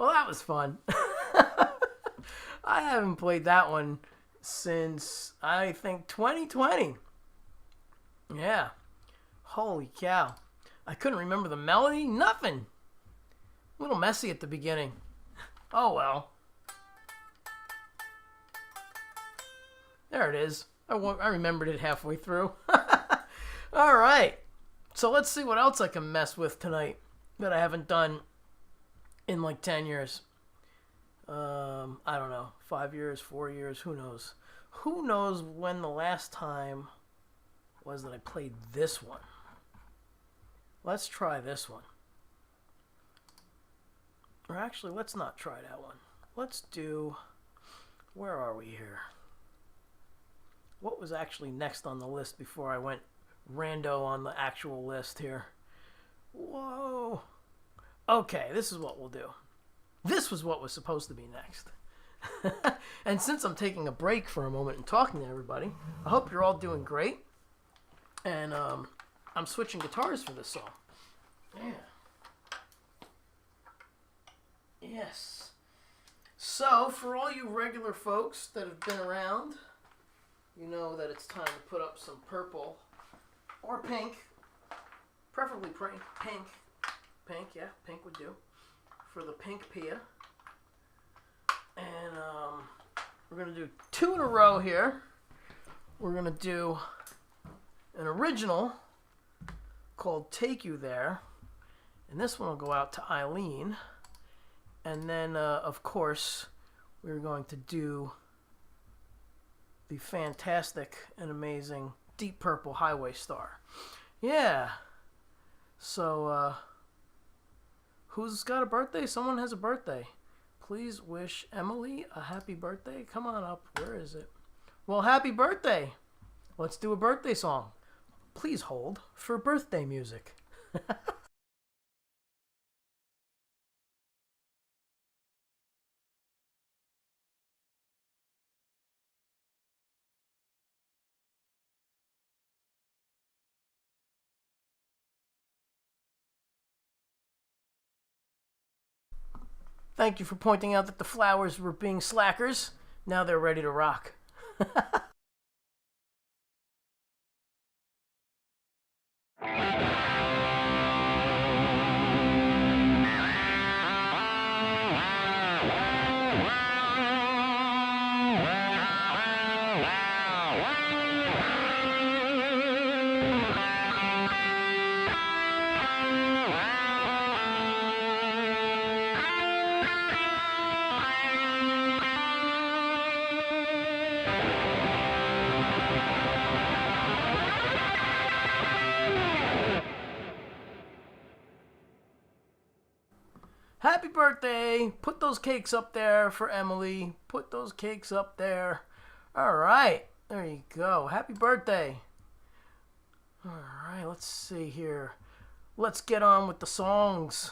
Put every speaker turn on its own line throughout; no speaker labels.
Well, that was fun. I haven't played that one since, I think, 2020. Yeah. Holy cow. I couldn't remember the melody. Nothing. A little messy at the beginning. Oh, well. There it is. I remembered it halfway through. All right. So let's see what else I can mess with tonight that I haven't done in like 10 years. I don't know. 5 years, 4 years, who knows? Who knows when the last time was that I played this one? Let's try this one. Or actually, let's not try that one. Let's do... Where are we here? What was actually next on the list before I went rando on the actual list here? Whoa. Okay, this is what we'll do. This was what was supposed to be next. And since I'm taking a break for a moment and talking to everybody, I hope you're all doing great. And I'm switching guitars for this song. Yeah. Yes. So, for all you regular folks that have been around, you know that it's time to put up some purple or pink. Preferably pink. Pink, yeah, pink would do. For the pink Pia. And we're going to do 2 in a row here. We're going to do an original called Take You There. And this one will go out to Eileen. And then, of course, we're going to do the fantastic and amazing Deep Purple Highway Star. Yeah. So, who's got a birthday? Someone has a birthday. Please wish Emily a happy birthday. Come on up. Where is it? Well, happy birthday. Let's do a birthday song. Please hold for birthday music. Thank you for pointing out that the flowers were being slackers. Now they're ready to rock. Happy birthday. Put those cakes up there for Emily. Put those cakes up there. All right. There you go. Happy birthday. All right. Let's see here. Let's get on with the songs.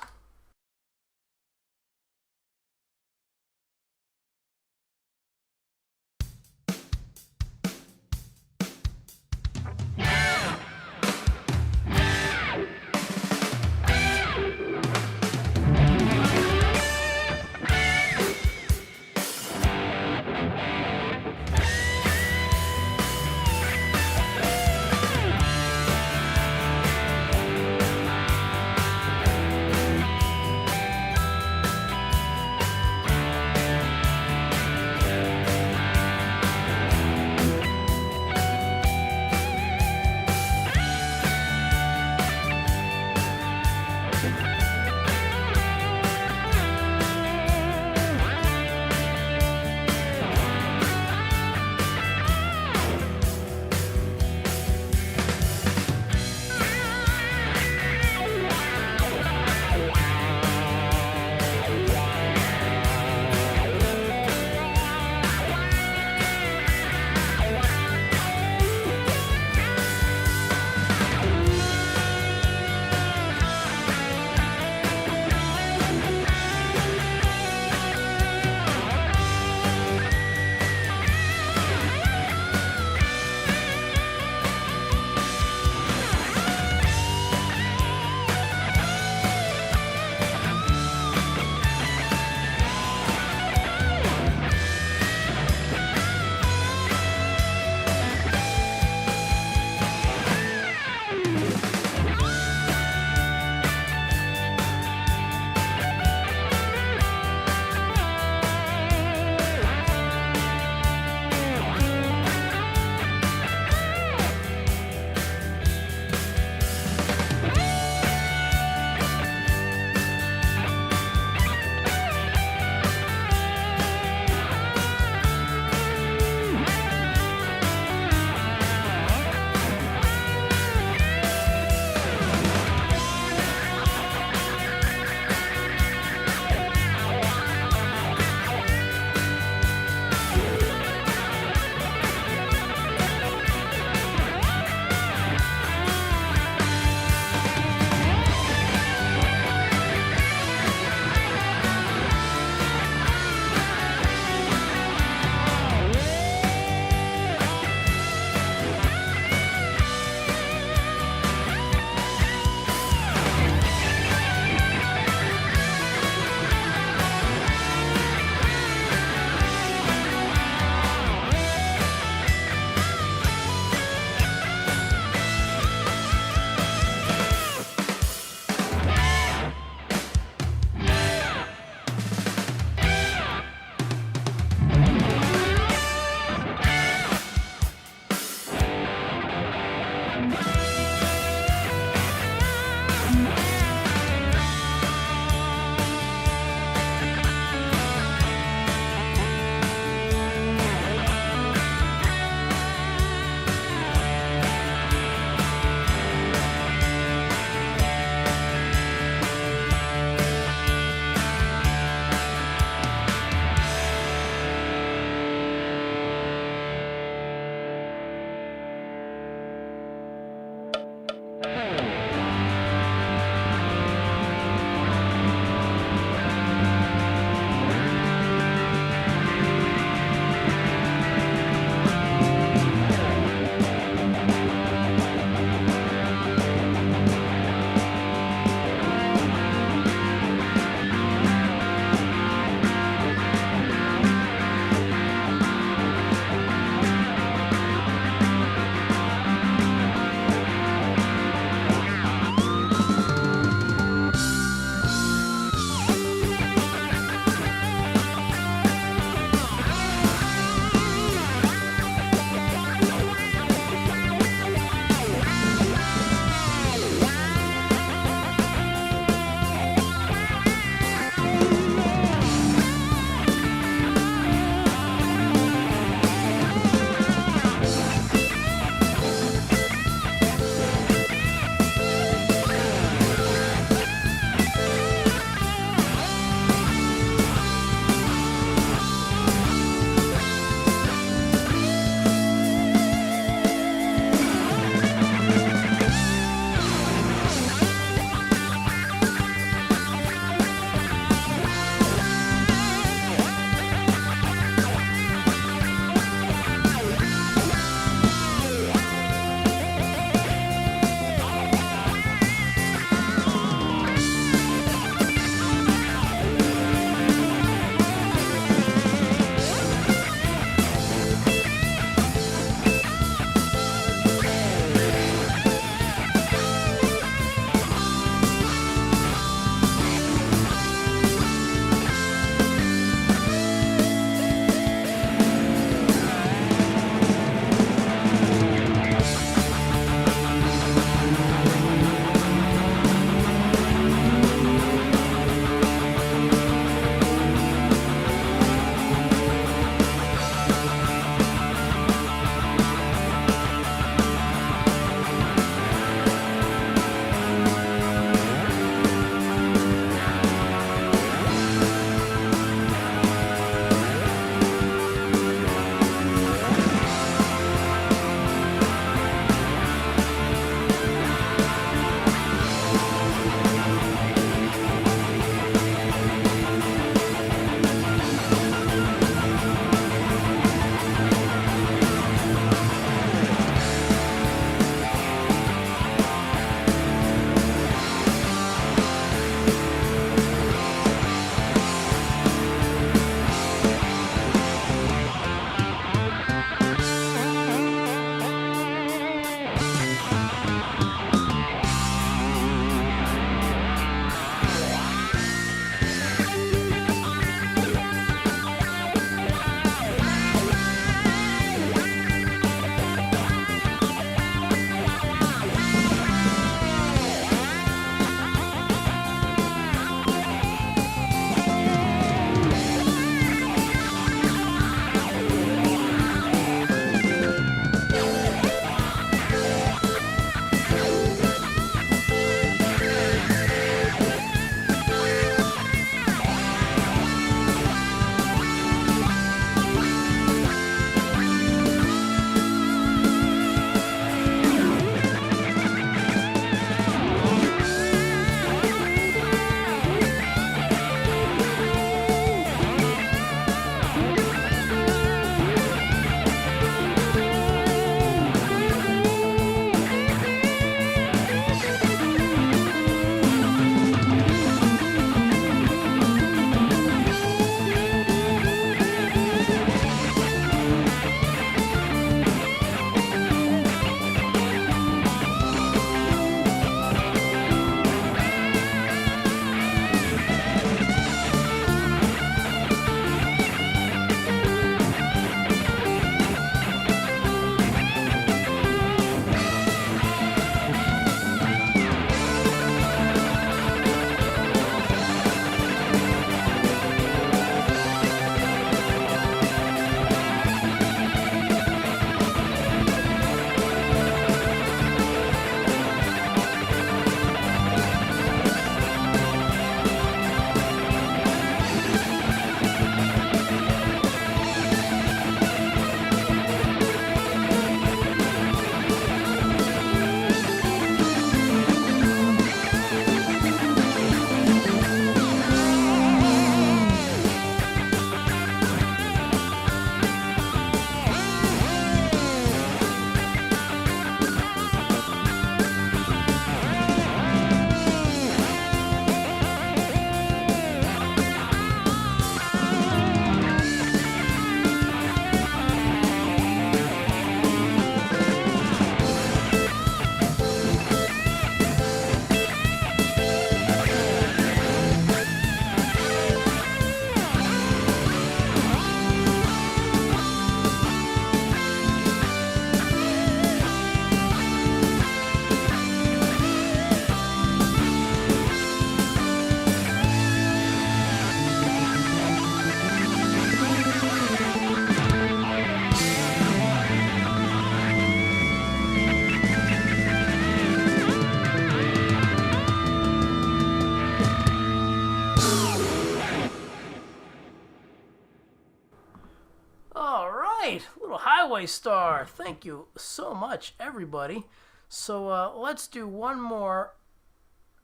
right, little highway star. Thank you so much, everybody. So let's do one more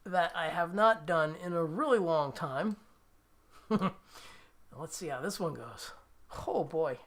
that I have not done in a really long time. Let's see how this one goes. Oh boy.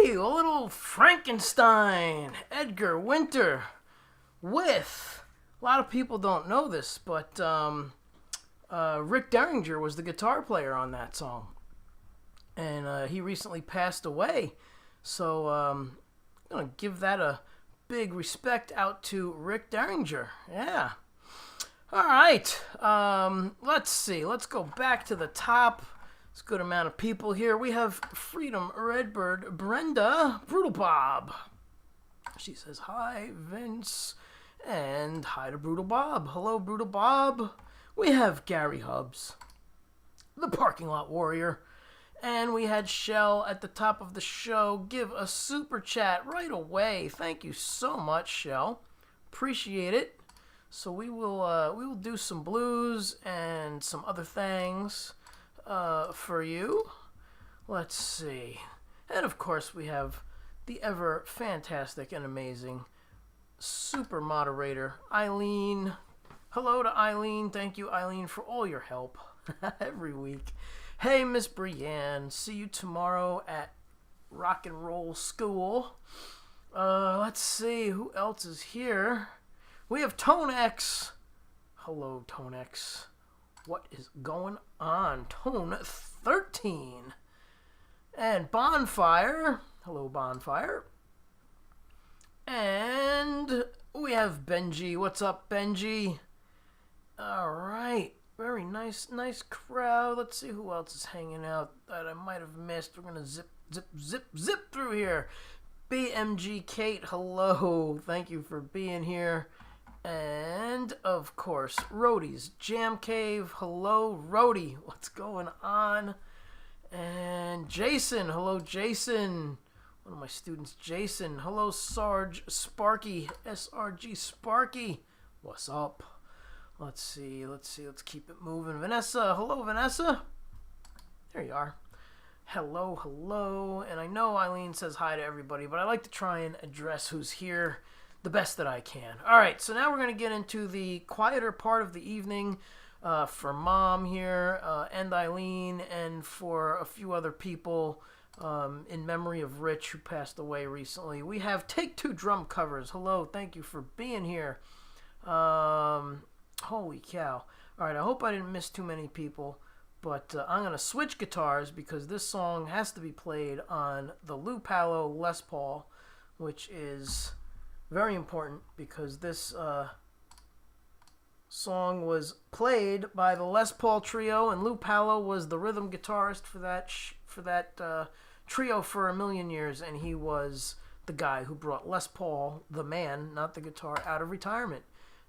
Hey, a little Frankenstein, Edgar Winter, with, a lot of people don't know this, but Rick Derringer was the guitar player on that song. And he recently passed away. So I'm going to give that a big respect out to Rick Derringer. Yeah. All right. Let's see. Let's go back to the top. It's a good amount of people here. We have Freedom, Redbird, Brenda, Brutal Bob. She says, hi, Vince. And hi to Brutal Bob. Hello, Brutal Bob. We have Gary Hubbs, the Parking Lot Warrior. And we had Shell at the top of the show give a super chat right away. Thank you so much, Shell. Appreciate it. So we will do some blues and some other things for you. Let's see. And of course we have the ever fantastic and amazing super moderator, Eileen. Hello to Eileen. Thank you, Eileen, for all your help every week. Hey, Miss Brienne. See you tomorrow at Rock and Roll School. Let's see. Who else is here? We have Tone X. Hello, Tone X. What is going on? Tone 13. And Bonfire. Hello, Bonfire. And we have Benji. What's up, Benji? All right. Very nice crowd. Let's see who else is hanging out that I might have missed. We're going to zip through here. BMG Kate, hello. Thank you for being here. And, of course, Rhodey's Jam Cave. Hello, Rhodey. What's going on? And Jason. Hello, Jason. One of my students, Jason. Hello, Sarge Sparky. SRG Sparky. What's up? Let's see. Let's keep it moving. Vanessa. Hello, Vanessa. There you are. Hello. And I know Eileen says hi to everybody, but I like to try and address who's here the best that I can. All right, so now we're going to get into the quieter part of the evening for Mom here and Eileen and for a few other people in memory of Rich, who passed away recently. We have Take Two drum covers. Hello, thank you for being here. Holy cow. All right, I hope I didn't miss too many people, but I'm going to switch guitars because this song has to be played on the Lou Paulo Les Paul, which is very important because this song was played by the Les Paul trio, and Lou Paulo was the rhythm guitarist for that trio for a million years, and he was the guy who brought Les Paul, the man, not the guitar, out of retirement.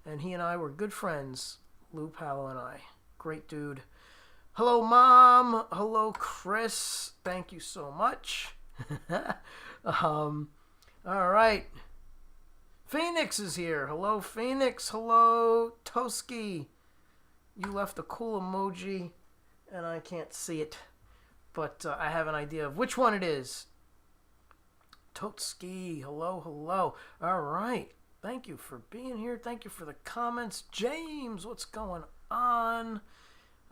And he and I were good friends, Lou Paulo and I. Great dude. Hello, Mom. Hello, Chris. Thank you so much. All right. Phoenix is here. Hello, Phoenix. Hello, Toski. You left a cool emoji, and I can't see it, but I have an idea of which one it is. Toski. Hello. All right. Thank you for being here. Thank you for the comments. James, what's going on?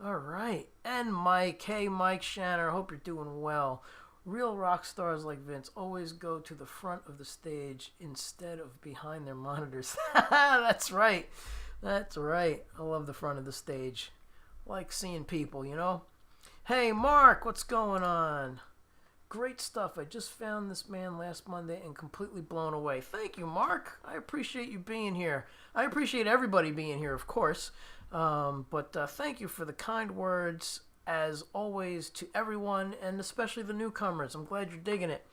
All right. And Mike. Hey, Mike Shanner. Hope you're doing well. Real rock stars like Vince always go to the front of the stage instead of behind their monitors. That's right. I love the front of the stage. Like seeing people, you know? Hey, Mark, what's going on? Great stuff. I just found this man last Monday and completely blown away. Thank you, Mark. I appreciate you being here. I appreciate everybody being here, of course. But thank you for the kind words, as always, to everyone, and especially the newcomers. I'm glad you're digging it.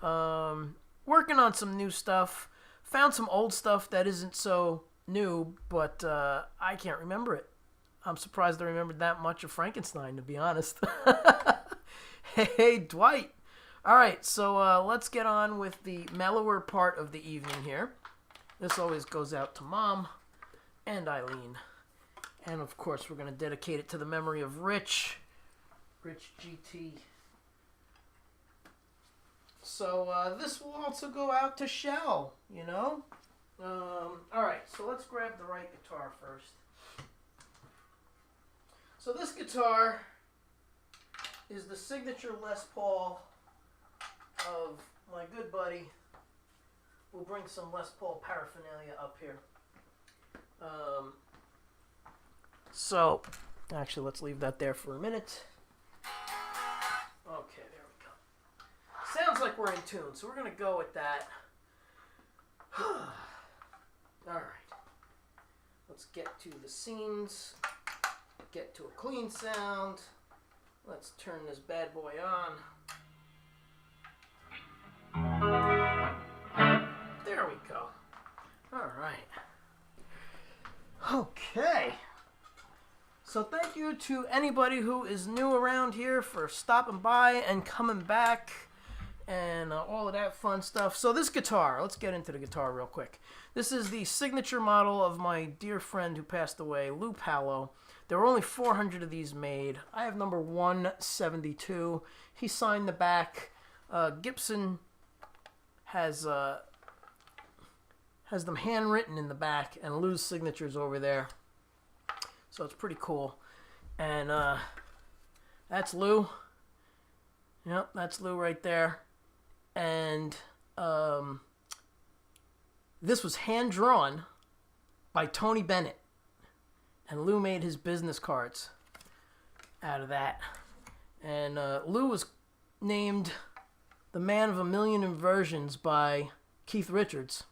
Working on some new stuff. Found some old stuff that isn't so new, but I can't remember it. I'm surprised I remembered that much of Frankenstein, to be honest. Hey, Dwight. All right, so let's get on with the mellower part of the evening here. This always goes out to Mom and Eileen. And, of course, we're going to dedicate it to the memory of Rich GT. So this will also go out to Shell, you know? All right, so let's grab the right guitar first. So this guitar is the signature Les Paul of my good buddy will bring some Les Paul paraphernalia up here. So, actually, let's leave that there for a minute. Okay, there we go. Sounds like we're in tune, so we're going to go with that. Alright. Let's get to the scenes. Get to a clean sound. Let's turn this bad boy on. There we go. Alright. Okay. So thank you to anybody who is new around here for stopping by and coming back and all of that fun stuff. So this guitar, let's get into the guitar real quick. This is the signature model of my dear friend who passed away, Lou Paulo. There were only 400 of these made. I have number 172. He signed the back. Gibson has them handwritten in the back, and Lou's signature's over there. So it's pretty cool. And that's Lou. Yep, that's Lou right there. And this was hand-drawn by Tony Bennett. And Lou made his business cards out of that. And Lou was named the man of 1,000,000 inversions by Keith Richards.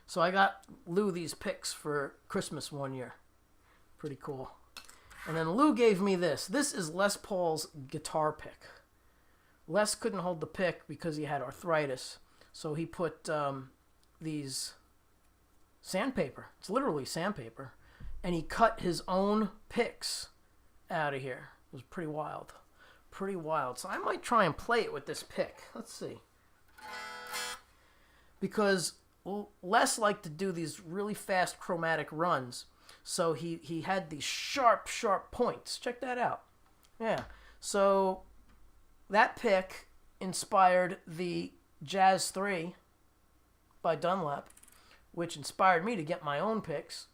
So I got Lou these picks for Christmas one year. Pretty cool. And then Lou gave me this. This is Les Paul's guitar pick. Les couldn't hold the pick because he had arthritis. So he put these sandpaper. It's literally sandpaper. And he cut his own picks out of here. It was pretty wild. Pretty wild. So I might try and play it with this pick. Let's see. Because Les liked to do these really fast chromatic runs. So he had these sharp, sharp points. Check that out. Yeah. So that pick inspired the Jazz 3 by Dunlap, which inspired me to get my own picks.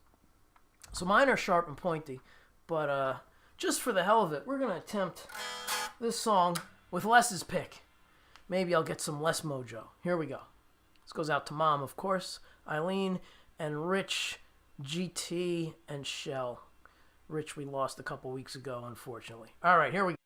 So mine are sharp and pointy. But just for the hell of it, we're going to attempt this song with Les's pick. Maybe I'll get some Les mojo. Here we go. This goes out to Mom, of course, Eileen, and Rich, GT, and Shell. Rich we lost a couple weeks ago, unfortunately. All right, here we go.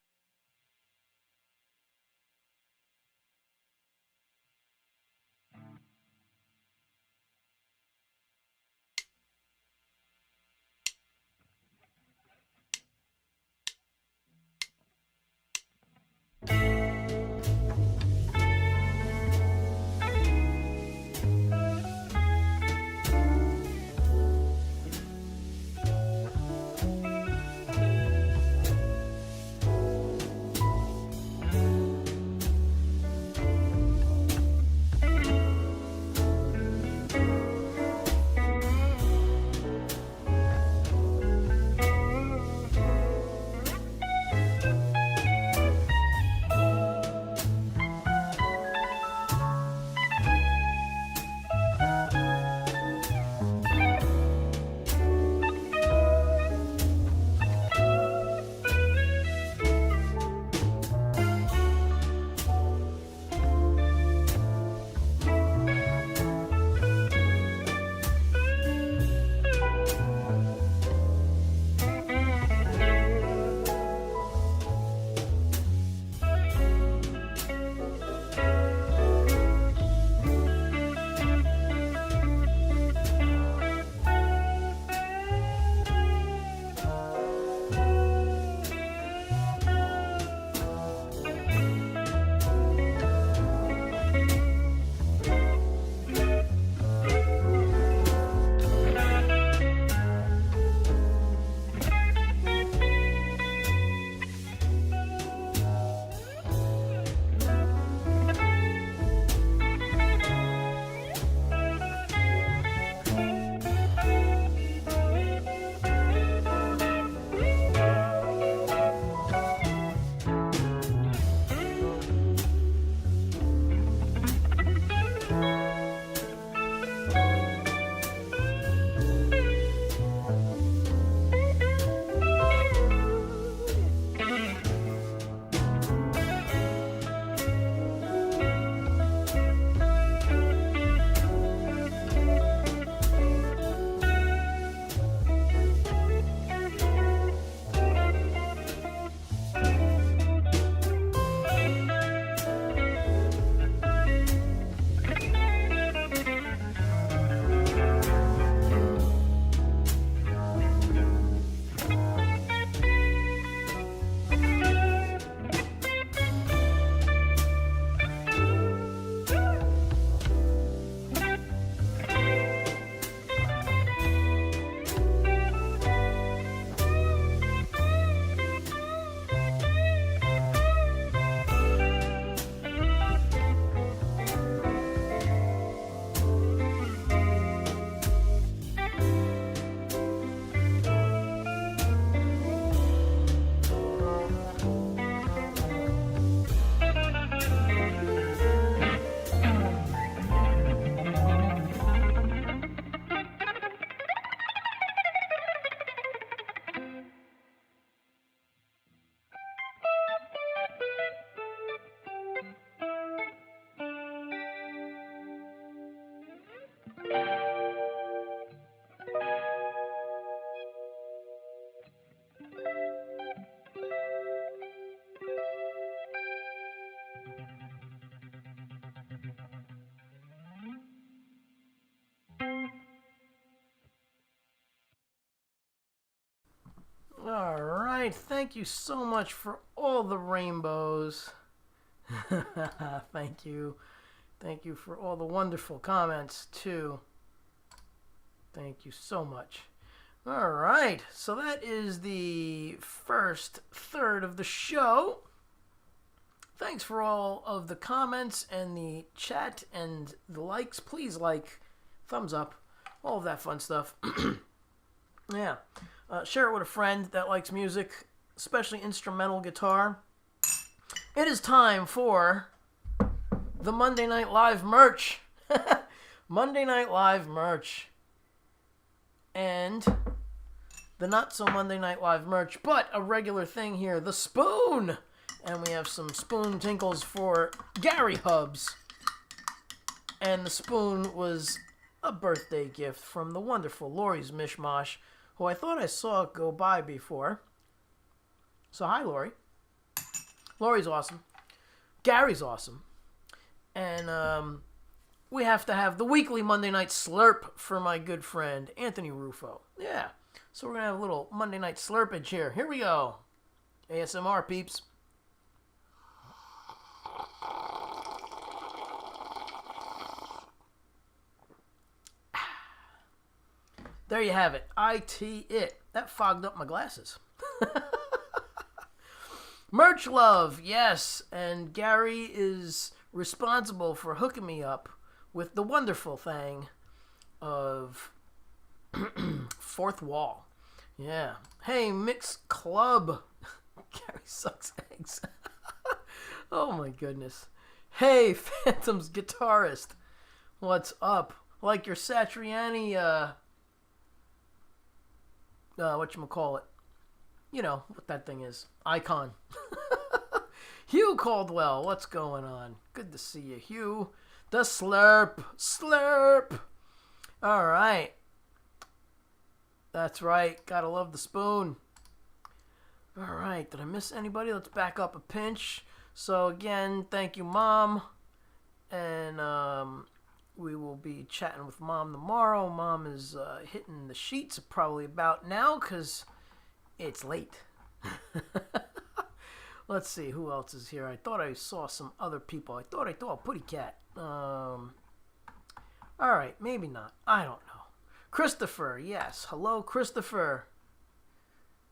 All right, thank you so much for all the rainbows. Thank you. Thank you for all the wonderful comments, too. Thank you so much. All right, so that is the first third of the show. Thanks for all of the comments and the chat and the likes. Please like, thumbs up, all of that fun stuff. Yeah. Share it with a friend that likes music, especially instrumental guitar. It is time for the Monday Night Live merch. Monday Night Live merch. And the not so Monday Night Live merch, but a regular thing here, the spoon. And we have some spoon tinkles for Gary Hubs. And the spoon was a birthday gift from the wonderful Lori's Mishmash, who I thought I saw go by before. So hi, Lori. Lori's awesome. Gary's awesome. And we have to have the weekly Monday night slurp for my good friend, Anthony Rufo. Yeah. So we're going to have a little Monday night slurpage here. Here we go. ASMR, peeps. There you have it. IT. That fogged up my glasses. Merch love, yes. And Gary is responsible for hooking me up with the wonderful thing of Fourth Wall. Yeah. Hey, Mix Club. Gary sucks eggs. Oh my goodness. Hey, Phantom's guitarist. What's up? Like your Satriani, whatchamacallit. You know what that thing is. Icon. Hugh Caldwell, what's going on? Good to see you, Hugh. The slurp. Slurp. All right. That's right. Gotta love the spoon. All right. Did I miss anybody? Let's back up a pinch. So, again, thank you, Mom. And we will be chatting with Mom tomorrow. Mom is hitting the sheets probably about now because it's late. Let's see who else is here. I thought I saw some other people. I thought Putty Cat. All right, maybe not. I don't know. Christopher, yes. Hello, Christopher.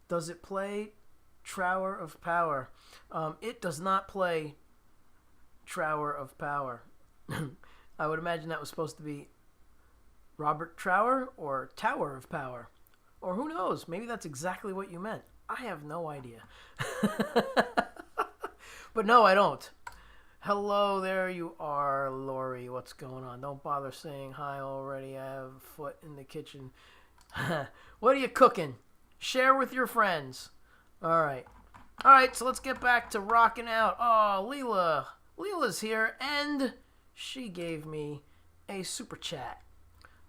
Does it play Trower of Power? It does not play Trower of Power. I would imagine that was supposed to be Robert Trower or Tower of Power. Or who knows? Maybe that's exactly what you meant. I have no idea. But no, I don't. Hello, there you are, Lori. What's going on? Don't bother saying hi already. I have a foot in the kitchen. What are you cooking? Share with your friends. All right. All right, so let's get back to rocking out. Oh, Leela. Leela's here, and she gave me a super chat.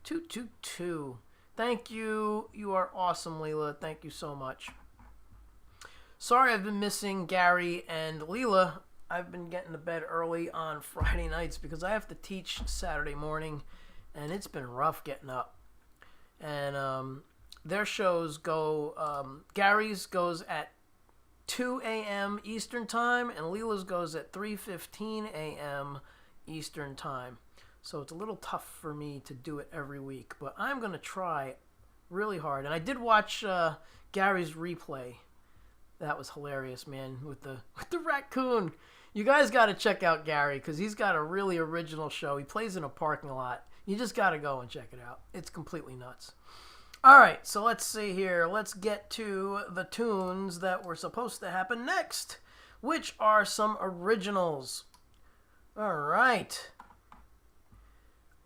222. Thank you. You are awesome, Leela. Thank you so much. Sorry I've been missing Gary and Leela. I've been getting to bed early on Friday nights because I have to teach Saturday morning, and it's been rough getting up. And their shows go, Gary's goes at 2 a.m. Eastern Time, and Leela's goes at 3:15 a.m. Eastern Time. So it's a little tough for me to do it every week, but I'm going to try really hard. And I did watch Gary's replay. That was hilarious, man, with the raccoon. You guys got to check out Gary because he's got a really original show. He plays in a parking lot. You just got to go and check it out. It's completely nuts. All right, so let's see here. Let's get to the tunes that were supposed to happen next, which are some originals. All right.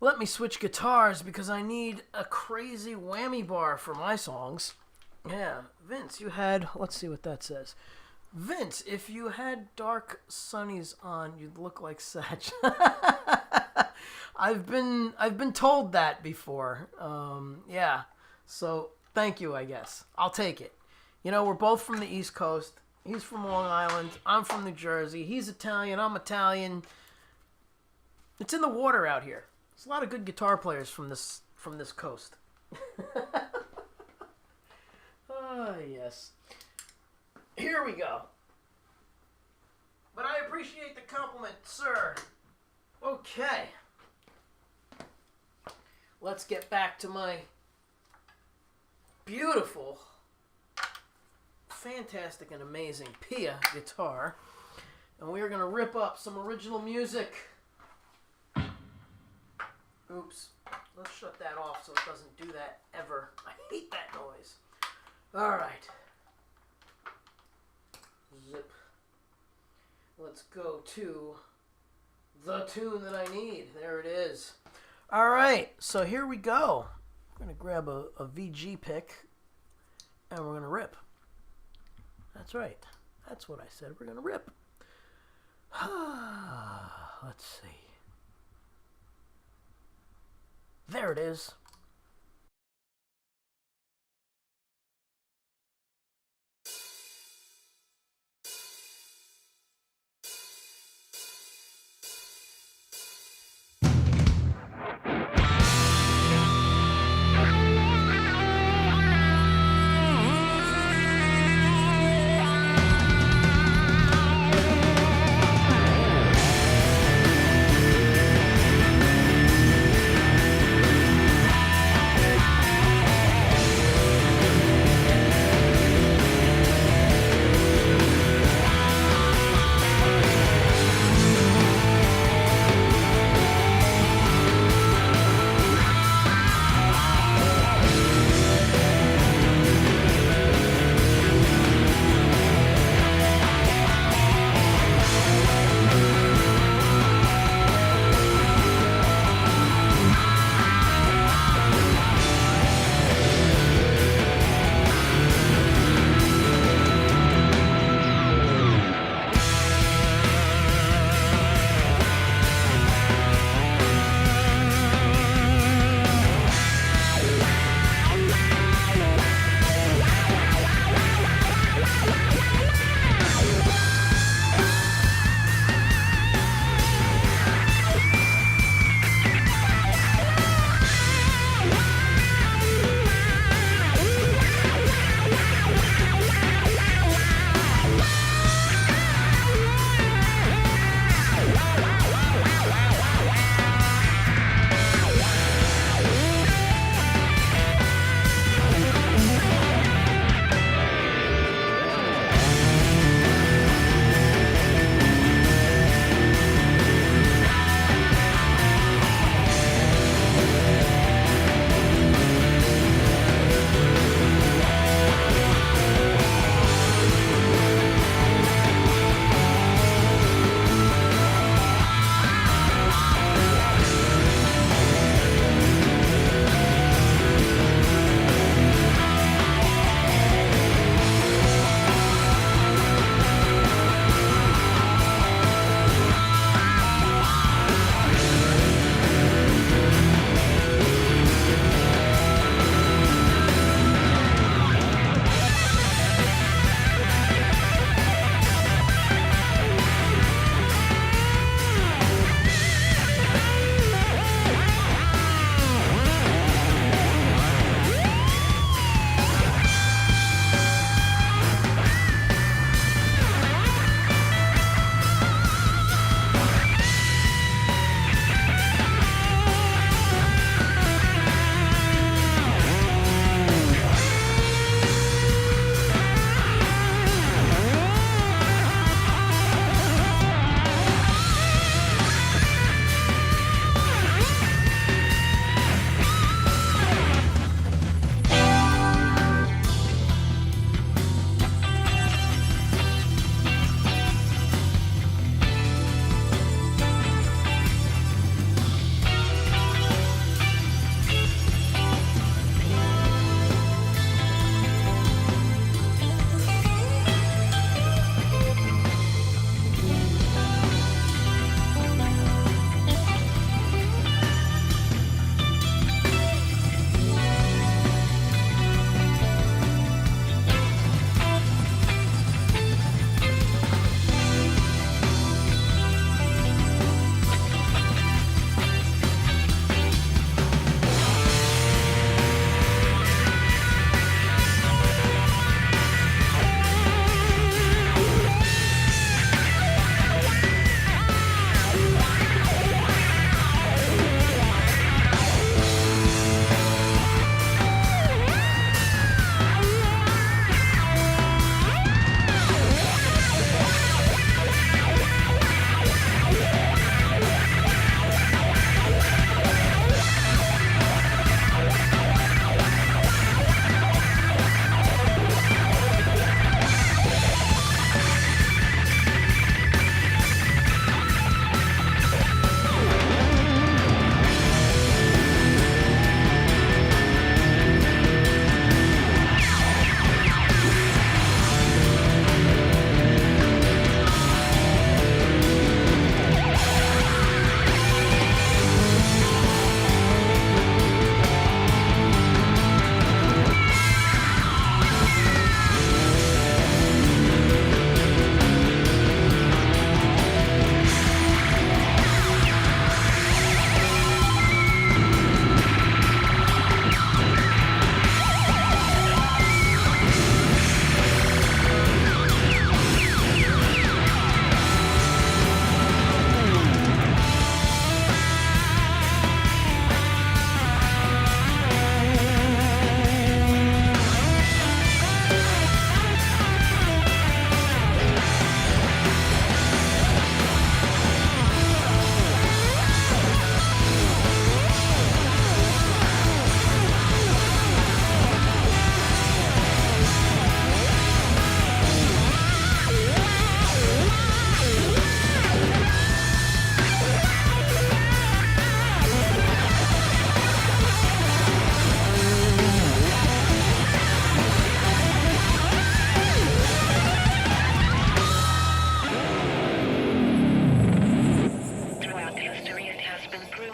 Let me switch guitars because I need a crazy whammy bar for my songs. Yeah, Vince, you had, let's see what that says. Vince, if you had dark sunnies on, you'd look like Satch. I've been told that before. Yeah. So thank you, I guess. I'll take it. You know, we're both from the East Coast. He's from Long Island. I'm from New Jersey. He's Italian. I'm Italian. It's in the water out here. There's a lot of good guitar players from this coast. Ah, yes. Here we go. But I appreciate the compliment, sir. Okay. Let's get back to my beautiful, fantastic, and amazing Pia guitar. And we're going to rip up some original music. Oops. Let's shut that off so it doesn't do that ever. I hate that noise. Alright. Zip. Let's go to the tune that I need. There it is. Alright, so here we go. I'm going to grab a VG pick and we're going to rip. That's right. That's what I said. We're going to rip. Let's see. There it is.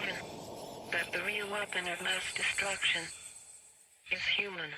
proven that the real weapon of mass destruction is human.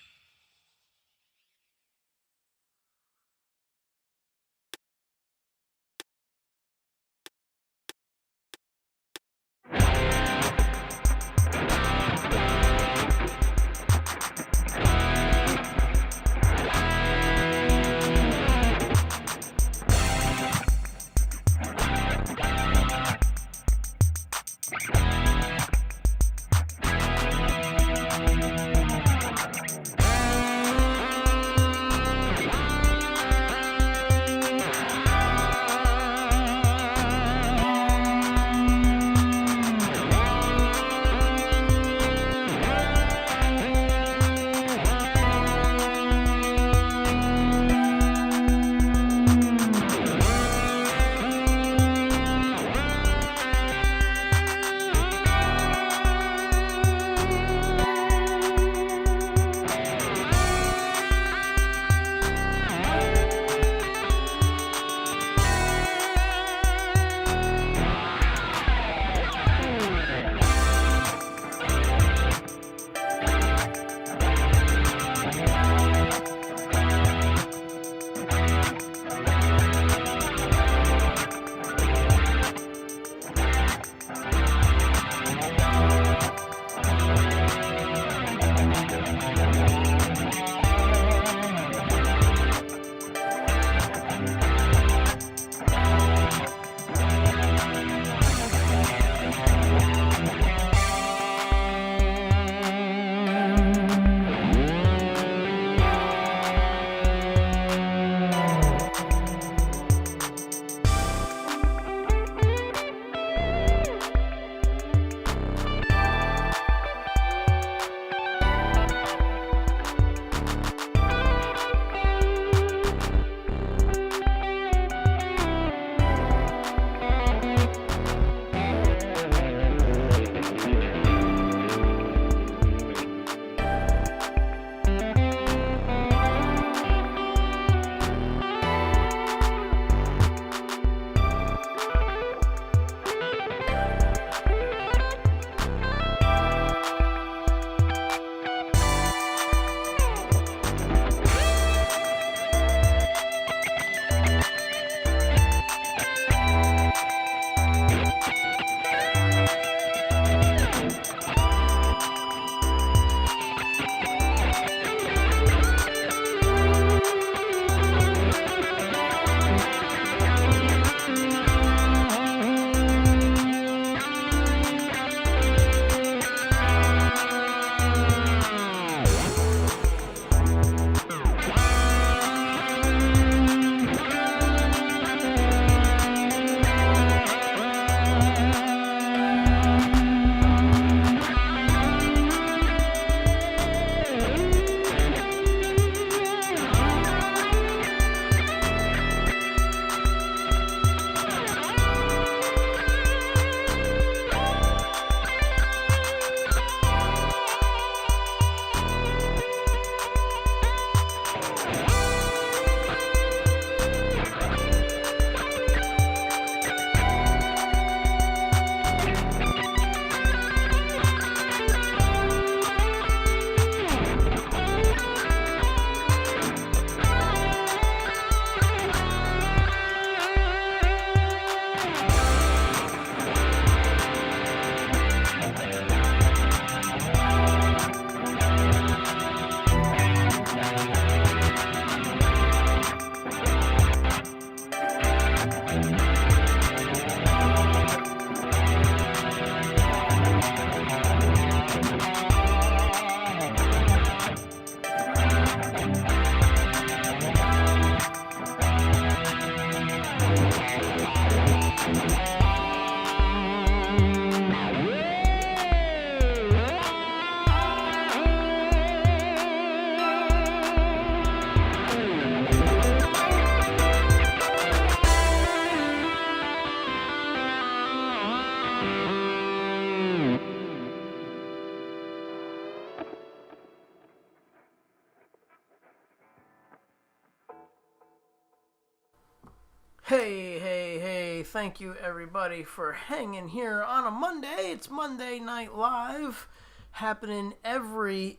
Thank you, everybody, for hanging here on a Monday. It's Monday Night Live, happening every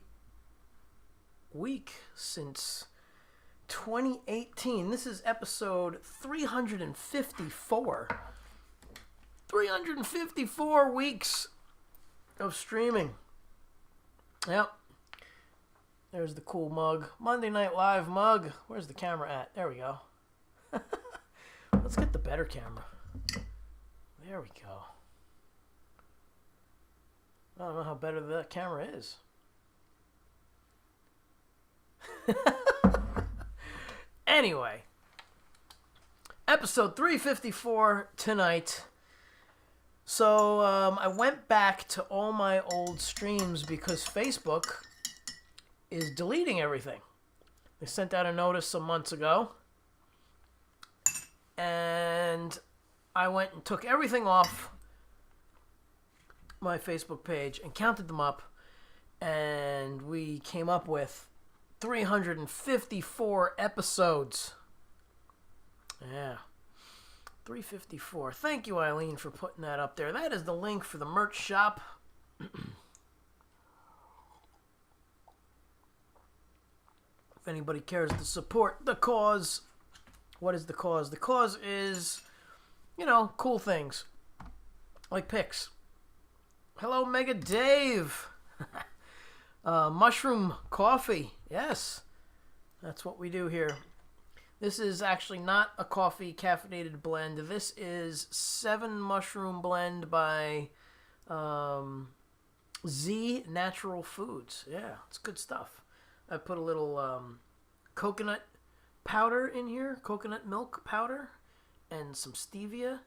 week since 2018. This is episode 354. 354 weeks of streaming. Yep. There's the cool mug. Monday Night Live mug. Where's the camera at? There we go. Let's get the better camera. There we go. I don't know how better that camera is. Anyway. Episode 354 tonight. So, I went back to all my old streams because Facebook is deleting everything. They sent out a notice some months ago. And I went and took everything off my Facebook page and counted them up. And we came up with 354 episodes. Yeah. 354. Thank you, Eileen, for putting that up there. That is the link for the merch shop. If anybody cares to support the cause. What is the cause? The cause is, cool things. Like pics. Hello, Mega Dave. Mushroom coffee. Yes. That's what we do here. This is actually not a coffee caffeinated blend. This is 7 mushroom blend by Z Natural Foods. Yeah, it's good stuff. I put a little coconut powder in here, coconut milk powder, and some stevia,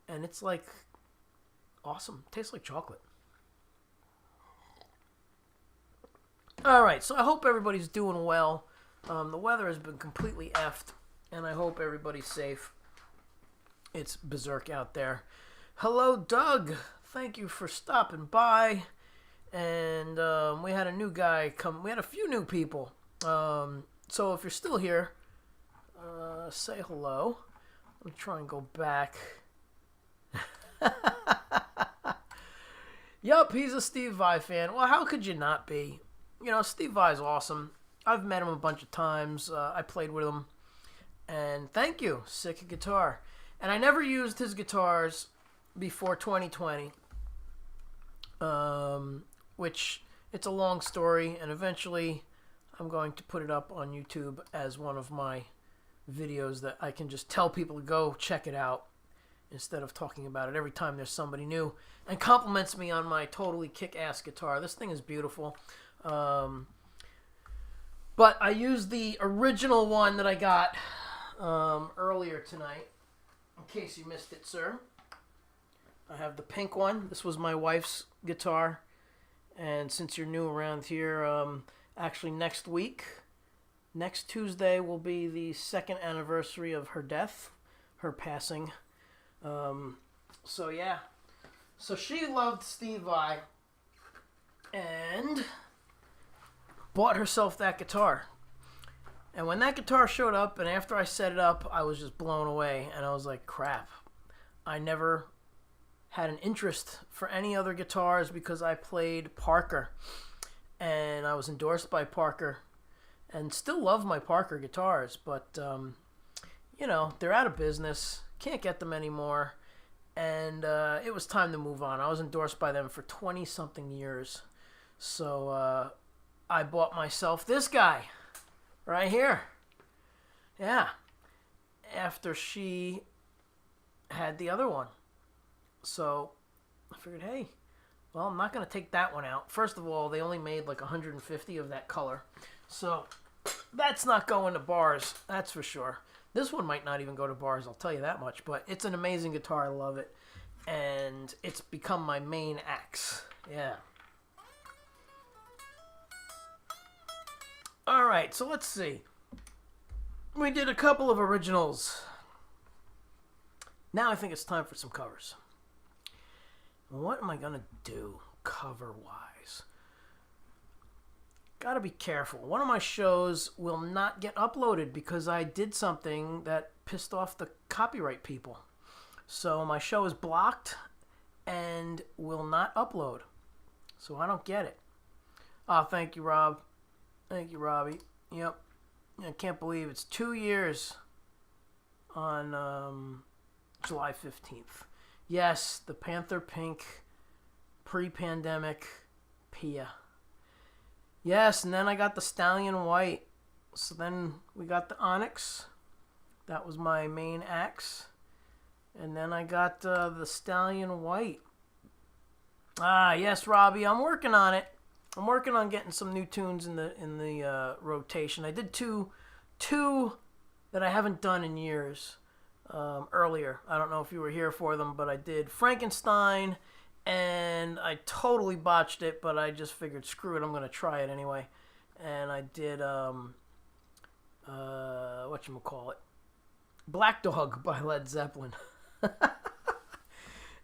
and it's like awesome. Tastes like chocolate. Alright, so I hope everybody's doing well. The weather has been completely effed, and I hope everybody's safe. It's berserk out there. Hello, Doug. Thank you for stopping by. And we had a new guy come. We had a few new people. So if you're still here, say hello. Let me try and go back. Yup, he's a Steve Vai fan. Well, how could you not be? Steve Vai's awesome. I've met him a bunch of times. I played with him. And thank you, sick guitar. And I never used his guitars before 2020. Which, it's a long story. And eventually, I'm going to put it up on YouTube as one of my videos that I can just tell people to go check it out instead of talking about it every time there's somebody new and compliments me on my totally kick-ass guitar. This thing is beautiful. But I used the original one that I got earlier tonight, in case you missed it, sir. I have the pink one. This was my wife's guitar. And since you're new around here, actually next week, next Tuesday will be the 2nd anniversary of her death, her passing. So yeah. So she loved Steve Vai and bought herself that guitar. And when that guitar showed up and after I set it up, I was just blown away. And I was like, crap. I never had an interest for any other guitars because I played Parker. And I was endorsed by Parker. And still love my Parker guitars. But, they're out of business. Can't get them anymore. And it was time to move on. I was endorsed by them for 20-something years. So I bought myself this guy right here. Yeah. After she had the other one. So I figured, hey, well, I'm not going to take that one out. First of all, they only made like 150 of that color. So that's not going to bars. That's for sure. This one might not even go to bars, I'll tell you that much. But it's an amazing guitar. I love it. And it's become my main axe. Yeah. Alright, so let's see. We did a couple of originals. Now I think it's time for some covers. What am I going to do cover-wise? Gotta be careful. One of my shows will not get uploaded because I did something that pissed off the copyright people. So my show is blocked and will not upload. So I don't get it. Oh, thank you, Rob. Thank you, Robbie. Yep. I can't believe it's 2 years on July 15th. Yes, the Panther Pink pre-pandemic Pia. Yes, and then I got the Stallion White. So then we got the Onyx. That was my main axe. And then I got the Stallion White. Ah, yes, Robbie, I'm working on it. I'm working on getting some new tunes in the rotation. I did two that I haven't done in years earlier. I don't know if you were here for them, but I did Frankenstein, and I totally botched it, but I just figured, screw it, I'm going to try it anyway. And I did, whatchamacallit, Black Dog by Led Zeppelin.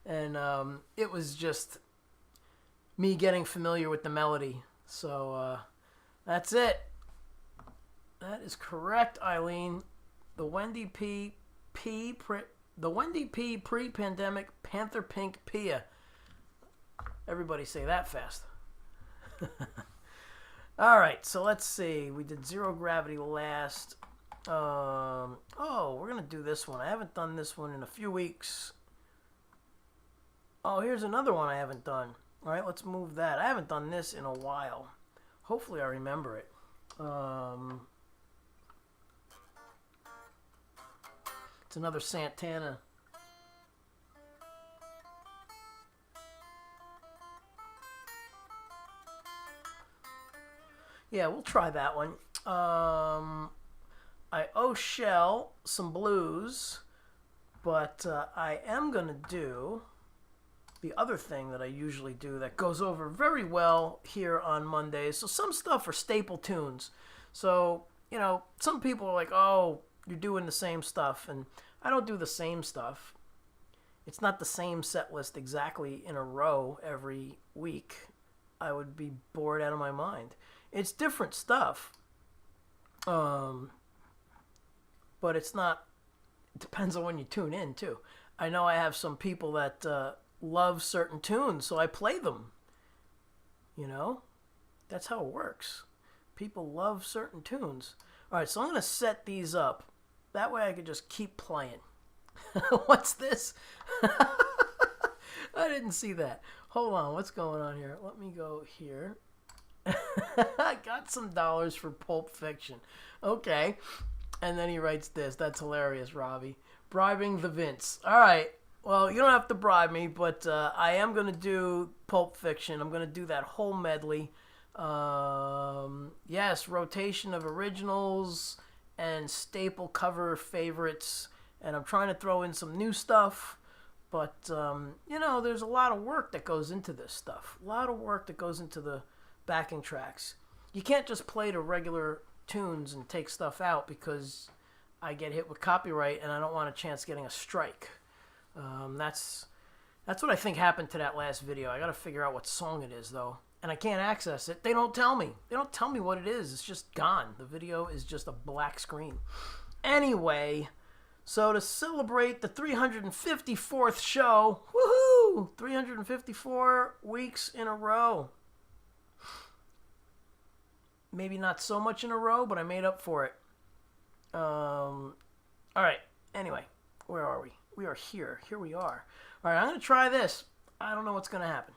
And it was just me getting familiar with the melody. So that's it. That is correct, Eileen. The Wendy P. pre-pandemic Panther Pink Pia. Everybody say that fast. All right, so let's see. We did Zero Gravity last. Oh, we're gonna do this one. I haven't done this one in a few weeks. Oh, here's another one I haven't done. All right, let's move that. I haven't done this in a while. Hopefully I remember it. It's another Santana. Yeah, we'll try that one. I owe Shell some blues, but I am going to do the other thing that I usually do that goes over very well here on Mondays. So some stuff are staple tunes. So, you know, some people are like, oh, you're doing the same stuff. And I don't do the same stuff. It's not the same set list exactly in a row every week. I would be bored out of my mind. It's different stuff. But it's not, it depends on when you tune in too. I know I have some people that love certain tunes, so I play them. You know, that's how it works. People love certain tunes. All right, so I'm going to set these up. That way I can just keep playing. What's this? I didn't see that. Hold on, what's going on here? Let me go here. I got some dollars for Pulp Fiction. Okay. And then he writes this. That's hilarious, Robbie. Bribing the Vince. All right. Well, you don't have to bribe me, but I am going to do Pulp Fiction. I'm going to do that whole medley. Yes, rotation of originals and staple cover favorites. And I'm trying to throw in some new stuff. But, you know, there's a lot of work that goes into this stuff. A lot of work that goes into the backing tracks. You can't just play the regular tunes and take stuff out because I get hit with copyright and I don't want a chance getting a strike. That's what I think happened to that last video. I got to figure out what song it is though, and I can't access it. They don't tell me. They don't tell me what it is. It's just gone. The video is just a black screen. Anyway, so to celebrate the 354th show, woohoo! 354 weeks in a row. Maybe not so much in a row, but I made up for it. All right. Anyway, where are we? We are here. Here we are. All right, I'm going to try this. I don't know what's going to happen.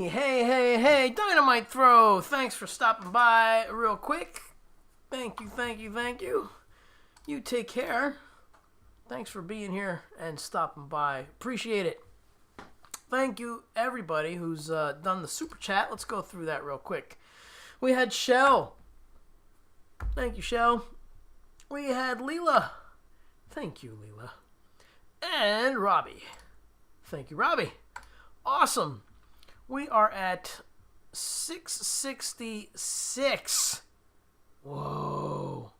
Hey, Dynamite Throw. Thanks for stopping by real quick. Thank you. You take care. Thanks for being here and stopping by. Appreciate it. Thank you, everybody who's done the super chat. Let's go through that real quick. We had Shell. Thank you, Shell. We had Leela. Thank you, Leela. And Robbie. Thank you, Robbie. Awesome. We are at 666. Whoa.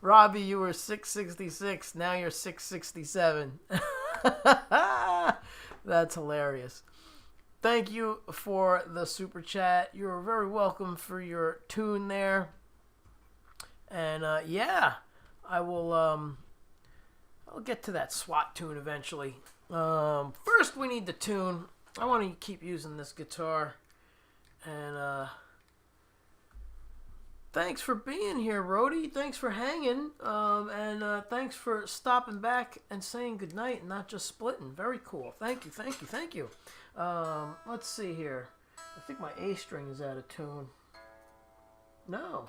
Robbie, you were 666. Now you're 667. That's hilarious. Thank you for the super chat. You're very welcome for your tune there. And yeah, I will I'll get to that SWAT tune eventually. First we need the tune. I want to keep using this guitar. And thanks for being here, Rhodey. Thanks for hanging. And thanks for stopping back and saying goodnight and not just splitting. Very cool. Thank you. Let's see here. I think my A string is out of tune. No.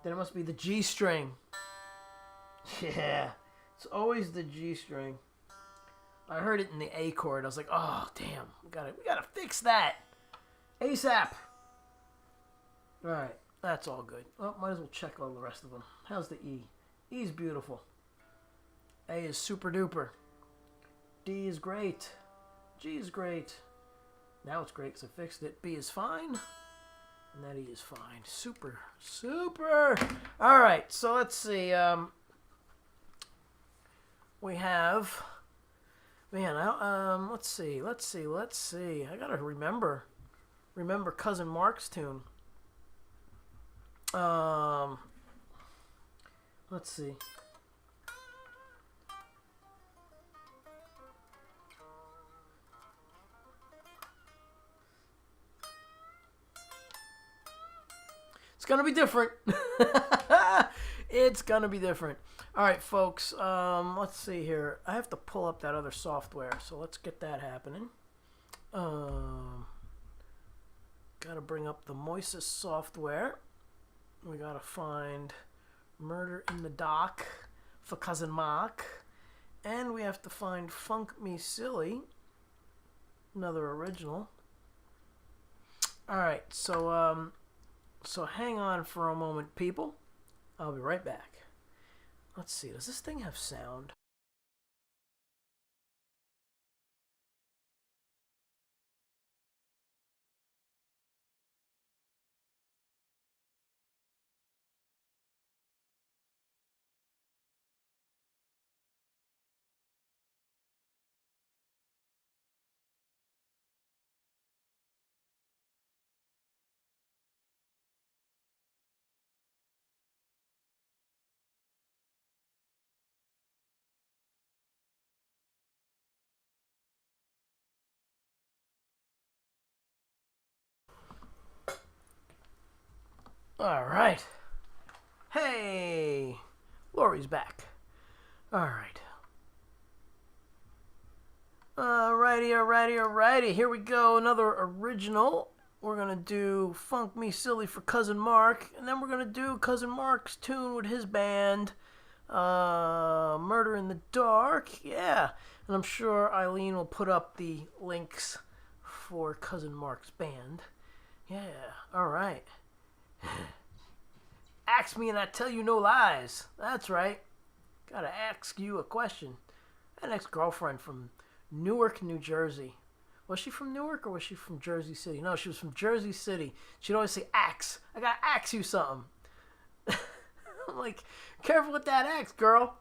Then it must be the G string. Yeah. It's always the G string. I heard it in the A chord. I was like, oh, damn. We gotta fix that. ASAP. Alright. That's all good. Well, might as well check all the rest of them. How's the E? E's beautiful. A is super duper. D is great. G is great. Now it's great because I fixed it. B is fine. And that E is fine. Super. Alright, so let's see. We have... Man, let's see. I gotta remember Cousin Mark's tune. Let's see. It's gonna be different. It's gonna be different. All right, folks. Let's see here. I have to pull up that other software, so let's get that happening. Gotta bring up the Moises software. We gotta find Murder in the Dock for Cousin Mark, and we have to find Funk Me Silly, another original. All right, so hang on for a moment, people. I'll be right back. Let's see, does this thing have sound? All right. Hey, Lori's back. All right. Alrighty. Here we go. Another original. We're going to do Funk Me Silly for Cousin Mark. And then we're going to do Cousin Mark's tune with his band. Murder in the Dark. Yeah. And I'm sure Eileen will put up the links for Cousin Mark's band. Yeah. All right. Ask me and I tell you no lies. That's right. Gotta ask you a question. An ex-girlfriend from Newark, New Jersey. Was she from Newark or was she from Jersey City? No, she was from Jersey City. She'd always say, axe. I gotta ask you something. I'm like, careful with that axe, girl.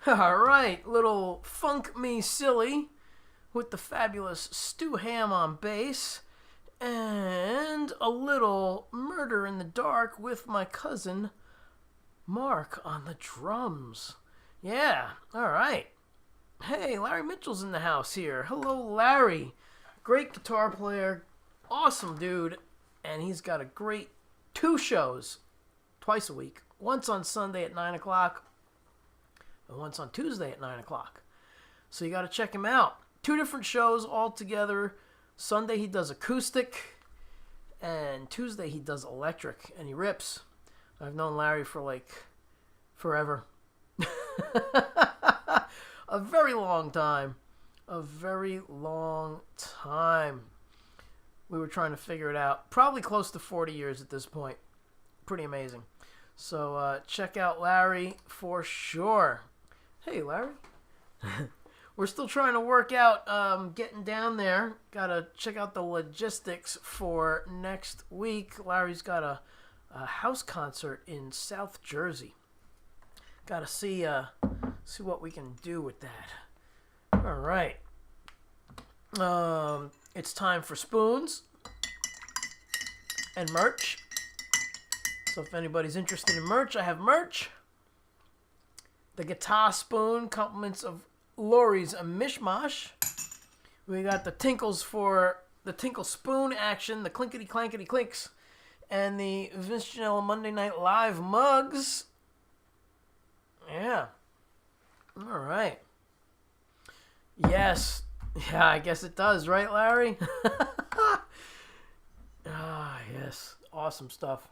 Alright, little Funk Me Silly with the fabulous Stu Ham on bass, and a little Murder in the Dark with my cousin Mark on the drums. Yeah, alright. Hey, Larry Mitchell's in the house here. Hello, Larry. Great guitar player, awesome dude, and he's got a great 2 shows twice a week. Once on Sunday at 9 o'clock, and once on Tuesday at 9 o'clock. So you got to check him out. 2 different shows all together. Sunday he does acoustic, and Tuesday he does electric, and he rips. I've known Larry for like forever. A very long time. A very long time. We were trying to figure it out. Probably close to 40 years at this point. Pretty amazing. So check out Larry for sure. Hey, Larry. We're still trying to work out getting down there. Gotta check out the logistics for next week. Larry's got a house concert in South Jersey. Gotta see what we can do with that. All right. It's time for spoons and merch. So if anybody's interested in merch, I have merch. The guitar spoon, compliments of Lori's Mishmash. We got the tinkles for the tinkle spoon action, the clinkety clankety clinks, and the Vince Janela Monday Night Live mugs. Yeah. All right. Yes. Yeah, I guess it does, right, Larry? Ah, yes. Awesome stuff.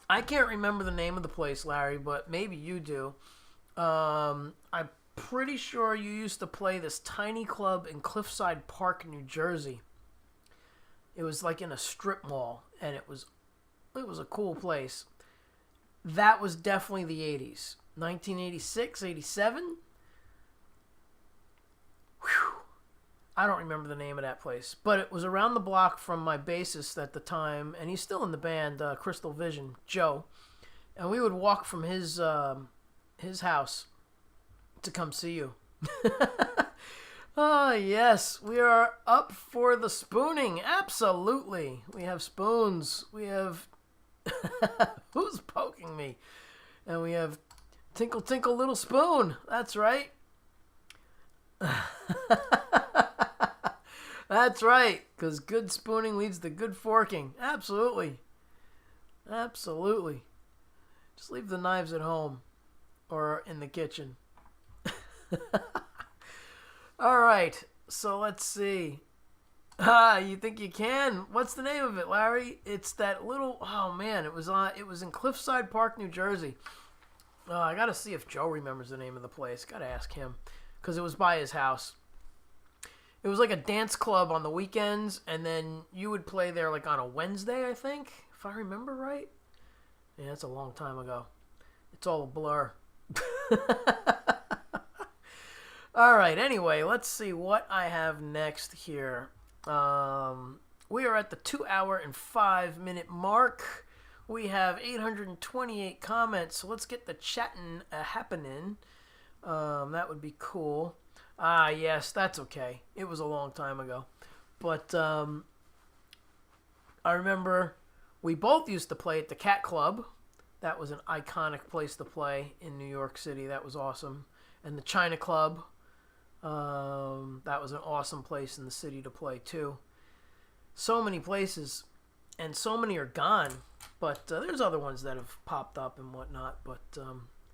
I can't remember the name of the place, Larry, but maybe you do. I'm pretty sure you used to play this tiny club in Cliffside Park, New Jersey. It was like in a strip mall, and it was a cool place. That was definitely the 80s. 1986, 87? Whew. I don't remember the name of that place, but it was around the block from my bassist at the time, and he's still in the band, Crystal Vision, Joe. And we would walk from his house to come see you. Ah, yes, we are up for the spooning. Absolutely. We have spoons. We have... Who's poking me? And we have Tinkle Tinkle Little Spoon. That's right. That's right, because good spooning leads to good forking. Absolutely. Absolutely. Just leave the knives at home or in the kitchen. All right, so let's see. You think you can? What's the name of it, Larry? It's that little... Oh, man, it was in Cliffside Park, New Jersey. I got to see if Joe remembers the name of the place. Got to ask him, because it was by his house. It was like a dance club on the weekends, and then you would play there like on a Wednesday, I think, if I remember right. Yeah, that's a long time ago. It's all a blur. All right, anyway, let's see what I have next here. We are at the 2 hour and 5 minute mark. We have 828 comments, so let's get the chatting happening. That would be cool. Ah, yes, that's okay. It was a long time ago. But I remember we both used to play at the Cat Club. That was an iconic place to play in New York City. That was awesome. And the China Club. That was an awesome place in the city to play, too. So many places. And so many are gone. But there's other ones that have popped up and whatnot. But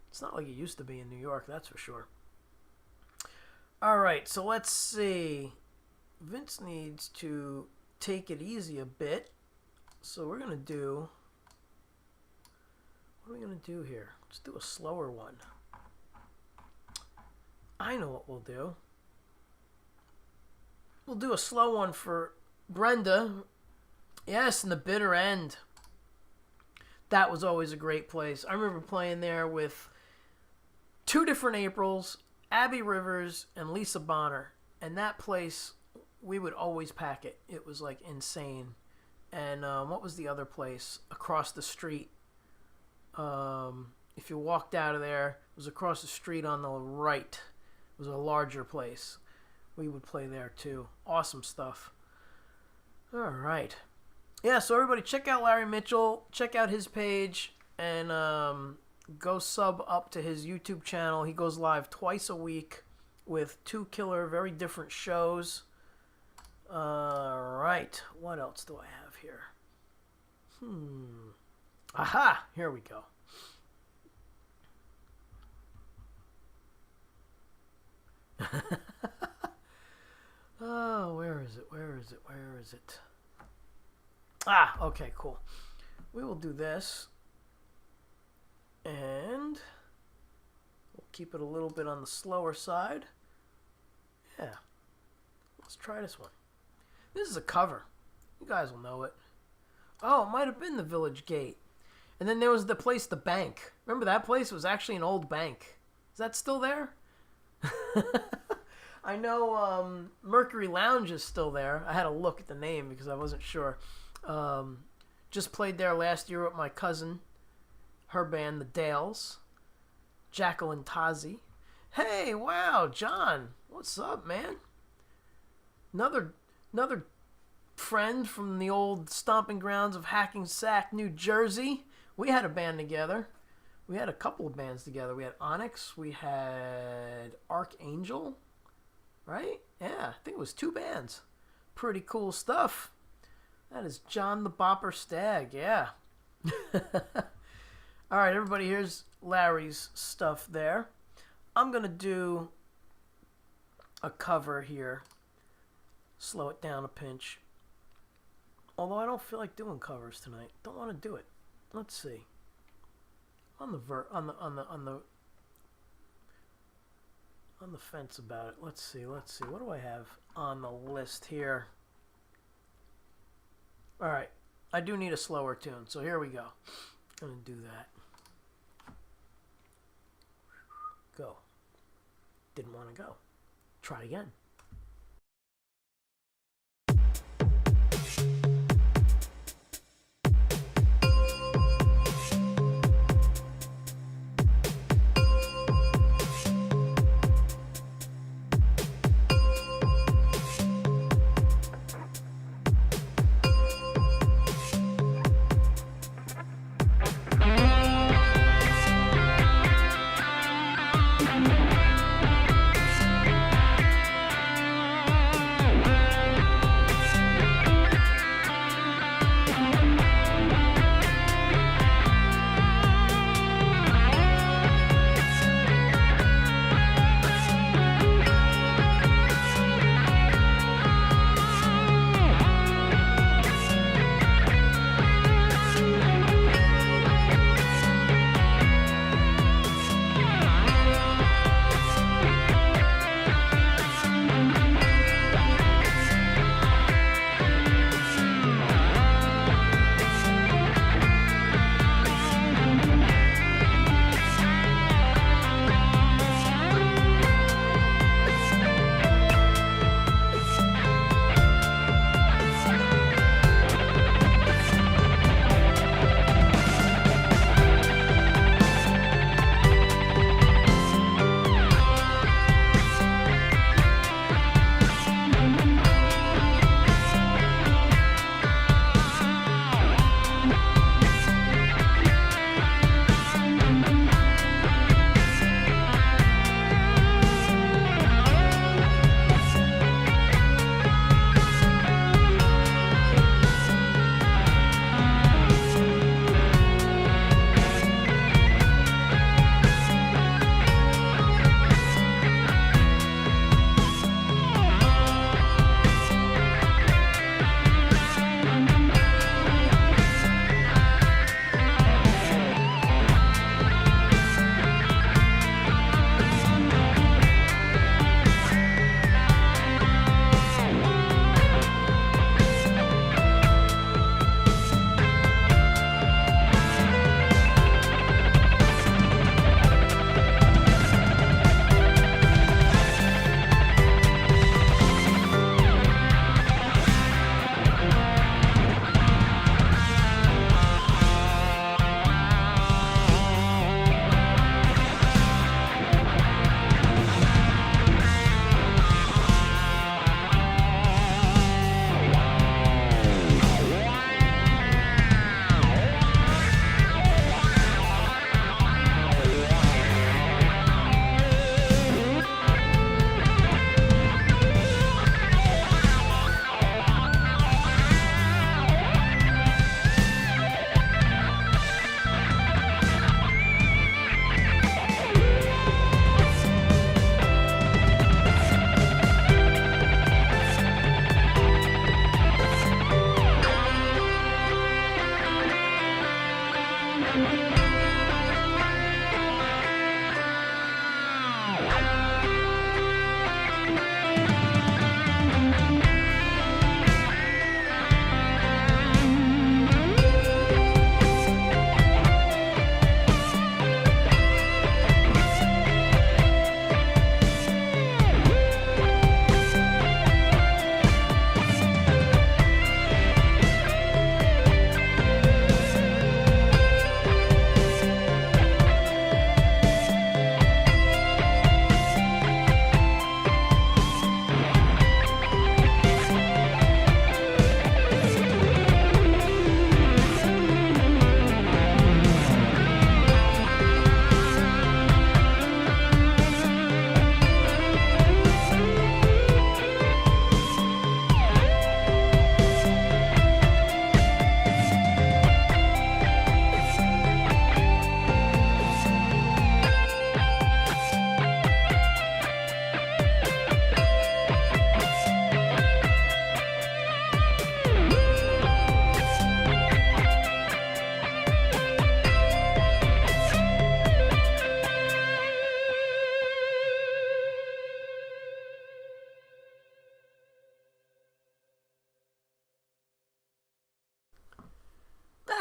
it's not like it used to be in New York, that's for sure. All right, so let's see. Vince needs to take it easy a bit. So we're going to do... What are we going to do here? Let's do a slower one. I know what we'll do. We'll do a slow one for Brenda. Yes, in the bitter end. That was always a great place. I remember playing there with two different Aprils, Abby Rivers and Lisa Bonner. And that place, we would always pack it. It was like insane. And what was the other place? Across the street. If you walked out of there, it was across the street on the right. It was a larger place. We would play there too. Awesome stuff. All right. Yeah, so everybody check out Larry Mitchell. Check out his page. And go sub up to his YouTube channel. He goes live twice a week with two killer, very different shows. All right. What else do I have here? Aha! Here we go. Oh, where is it? Where is it? Where is it? Ah, okay, cool. We will do this. And keep it a little bit on the slower side. Yeah. Let's try this one. This is a cover. You guys will know it. Oh, it might have been the Village Gate. And then there was the place, the bank. Remember that place? It was actually an old bank. Is that still there? I know Mercury Lounge is still there. I had to look at the name because I wasn't sure. Just played there last year with my cousin. Her band, the Dales. Jacqueline Tazi. Hey, wow, John. What's up, man? Another friend from the old stomping grounds of Hackensack, New Jersey. We had a band together. We had a couple of bands together. We had Onyx. We had Archangel. Right? Yeah, I think it was 2 bands. Pretty cool stuff. That is John the Bopper Stagg. Yeah. All right, everybody, here's Larry's stuff there. I'm going to do a cover here. Slow it down a pinch. Although I don't feel like doing covers tonight. Don't want to do it. Let's see. On the fence about it. Let's see. What do I have on the list here? All right. I do need a slower tune, so here we go. I'm going to do that. Go. Didn't want to go. Try again.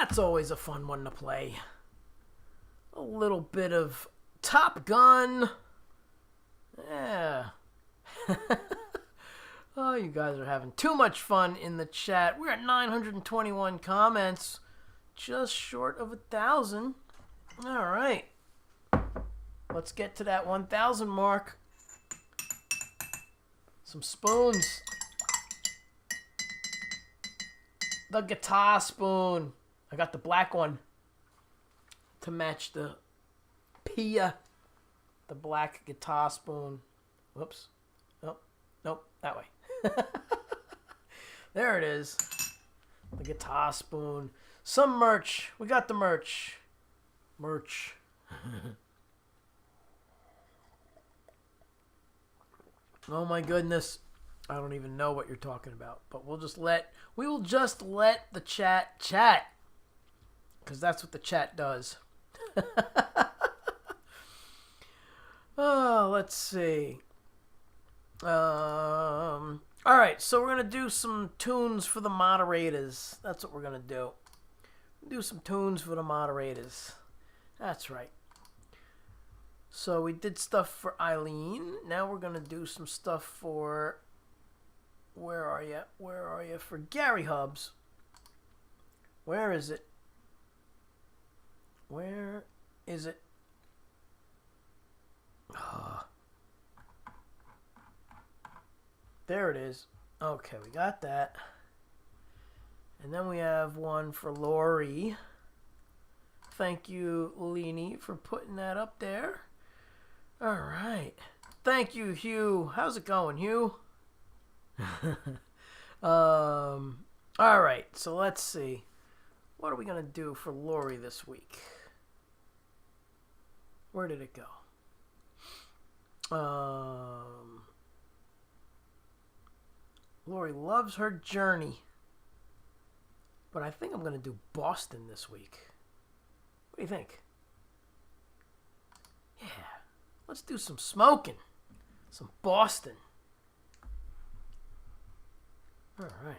That's always a fun one to play. A little bit of Top Gun. Yeah. Oh, you guys are having too much fun in the chat. We're at 921 comments. Just short of 1,000. All right. Let's get to that 1,000 mark. Some spoons. The guitar spoon. I got the black one to match the Pia. The black guitar spoon. Whoops. Nope. Nope. That way. There it is. The guitar spoon. Some merch. We got the merch. Merch. Oh my goodness. I don't even know what you're talking about. But we will just let the chat. Because that's what the chat does. Oh, let's see. All right, so we're going to do some tunes for the moderators. That's what we're going to do. Do some tunes for the moderators. That's right. So we did stuff for Eileen. Now we're going to do some stuff for... Where are you? Where are you? For Gary Hubs. Where is it? Where is it? There it is. Okay, we got that. And then we have one for Lori. Thank you, Leanie, for putting that up there. All right. Thank you, Hugh. How's it going, Hugh? All right, so let's see. What are we going to do for Lori this week? Where did it go? Lori loves her journey. But I think I'm going to do Boston this week. What do you think? Yeah. Let's do some smoking. Some Boston. All right.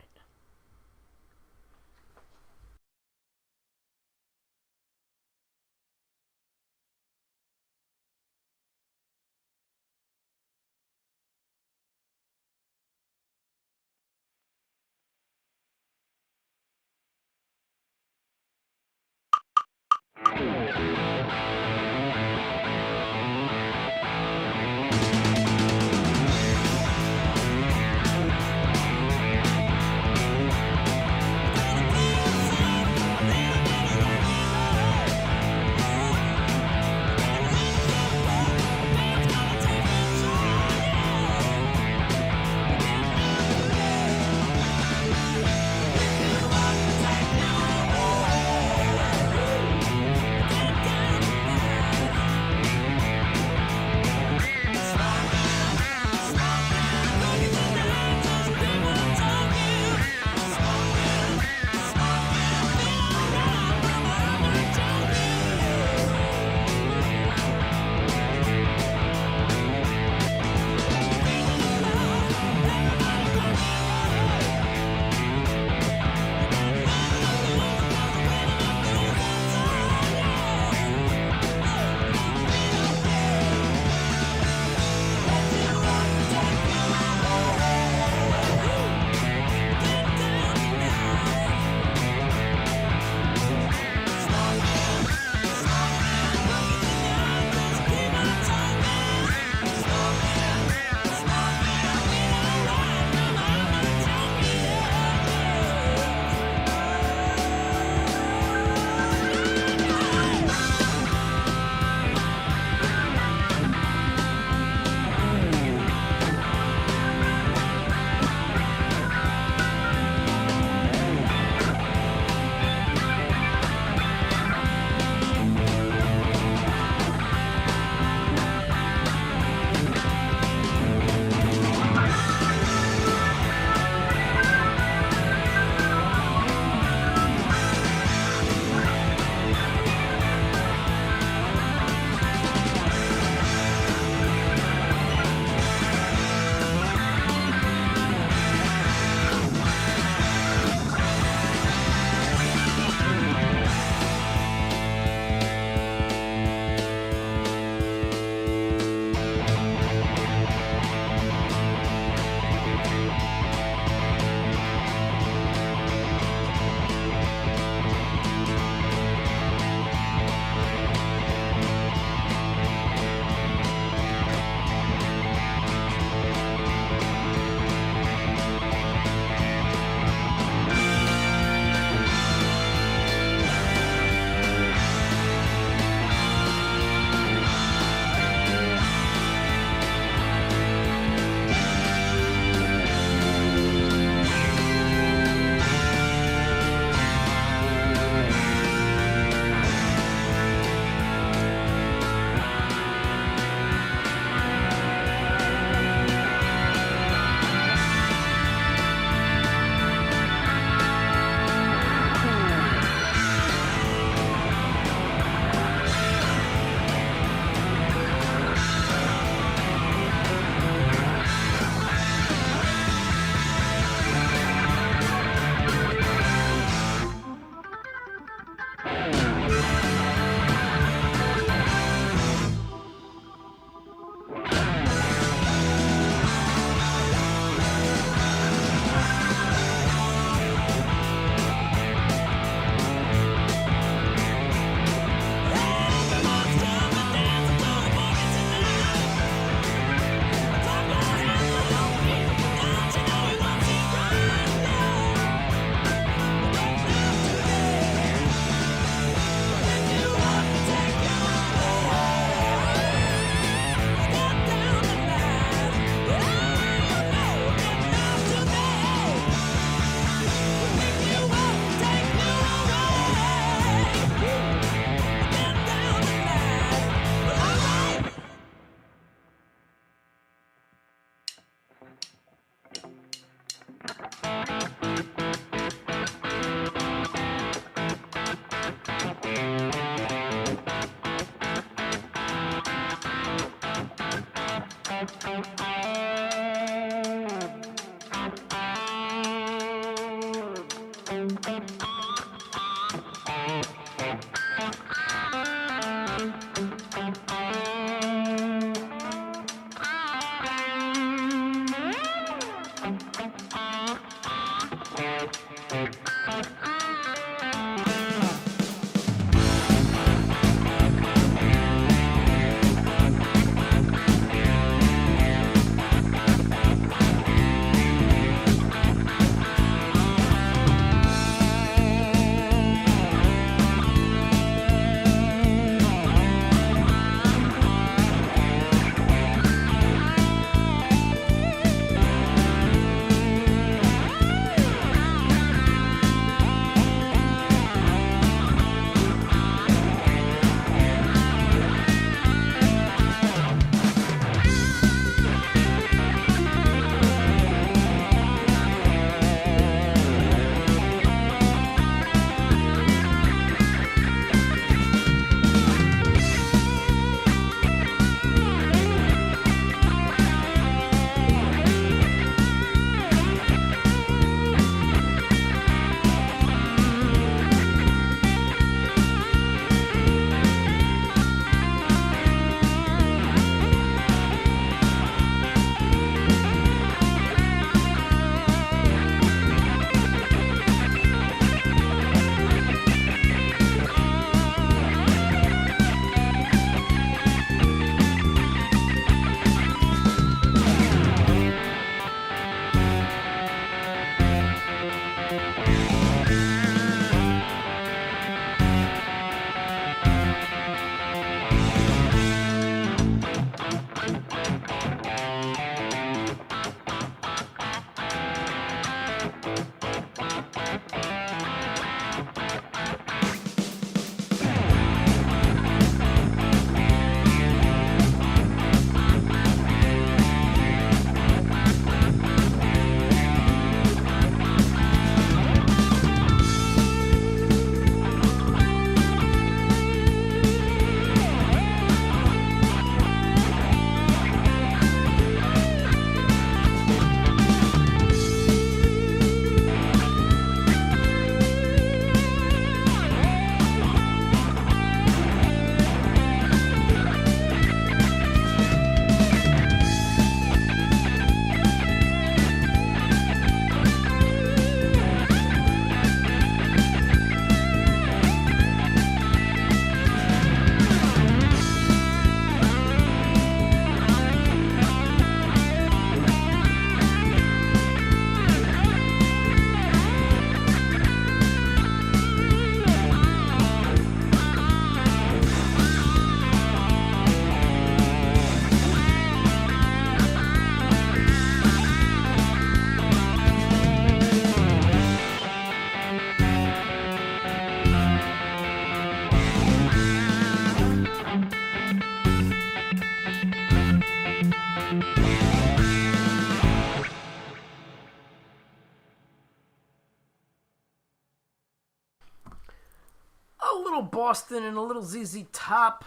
little Boston and a little ZZ Top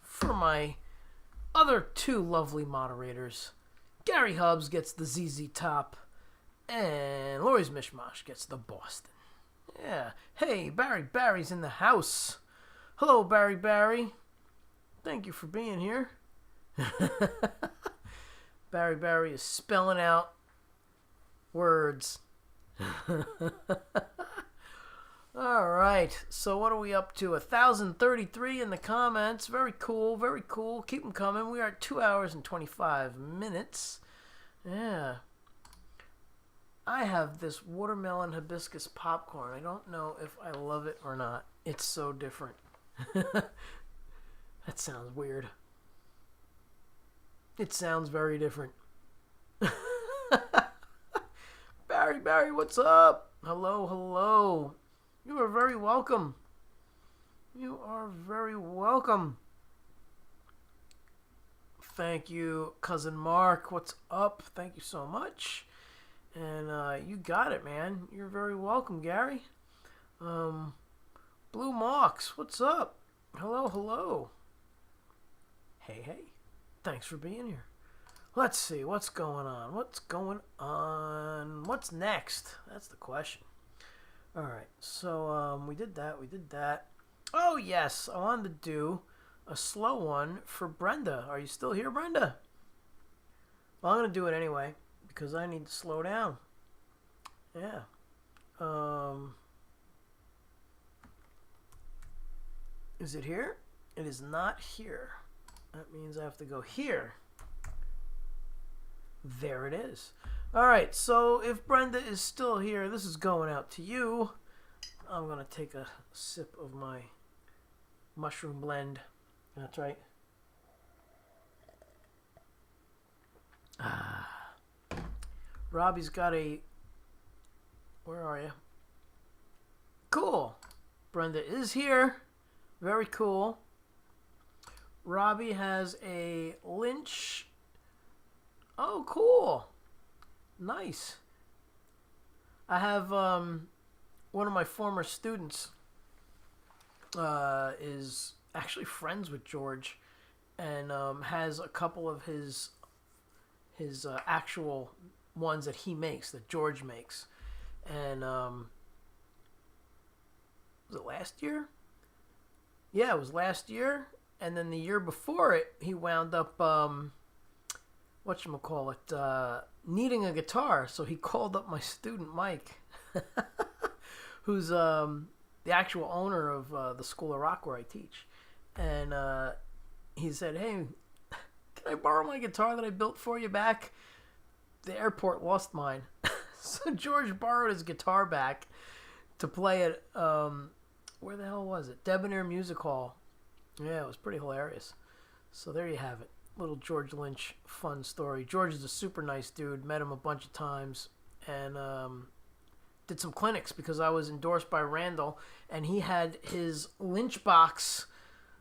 for my other two lovely moderators. Gary Hubbs gets the ZZ Top, and Lori's Mishmash gets the Boston. Yeah. Hey, Barry's in the house. Hello, Barry. Thank you for being here. Barry is spelling out words. All right, so what are we up to? 1,033 in the comments. Very cool. Keep them coming. We are at 2 hours and 25 minutes. Yeah. I have this watermelon hibiscus popcorn. I don't know if I love it or not. It's so different. That sounds weird. It sounds very different. Barry, what's up? Hello. You are very welcome. Thank you, Cousin Mark. What's up? Thank you so much. And you got it, man. You're very welcome, Gary. Blue Mox, what's up? Hello. Hey. Thanks for being here. Let's see, what's going on? What's going on? What's next? That's the question. All right, so we did that. We did that. Oh yes, I wanted to do a slow one for Brenda. Are you still here, Brenda? Well, I'm gonna do it anyway because I need to slow down. Yeah. Is it here? It is not here. That means I have to go here. There it is. All right, so if Brenda is still here, this is going out to you. I'm going to take a sip of my mushroom blend. That's right. Robbie's got a... Where are you? Cool. Brenda is here. Very cool. Robbie has a Lynch. Oh, cool. Nice. I have one of my former students is actually friends with George and has a couple of his actual ones that he makes, that George makes. And was it last year? Yeah, it was last year. And then the year before it, he wound up, whatchamacallit, needing a guitar. So he called up my student, Mike, who's the actual owner of the School of Rock where I teach. And he said, hey, can I borrow my guitar that I built for you back? The airport lost mine. So George borrowed his guitar back to play at, where the hell was it? Debonair Music Hall. Yeah, it was pretty hilarious. So there you have it. Little George Lynch fun story. George is a super nice dude. Met him a bunch of times. And did some clinics because I was endorsed by Randall. And he had his Lynch box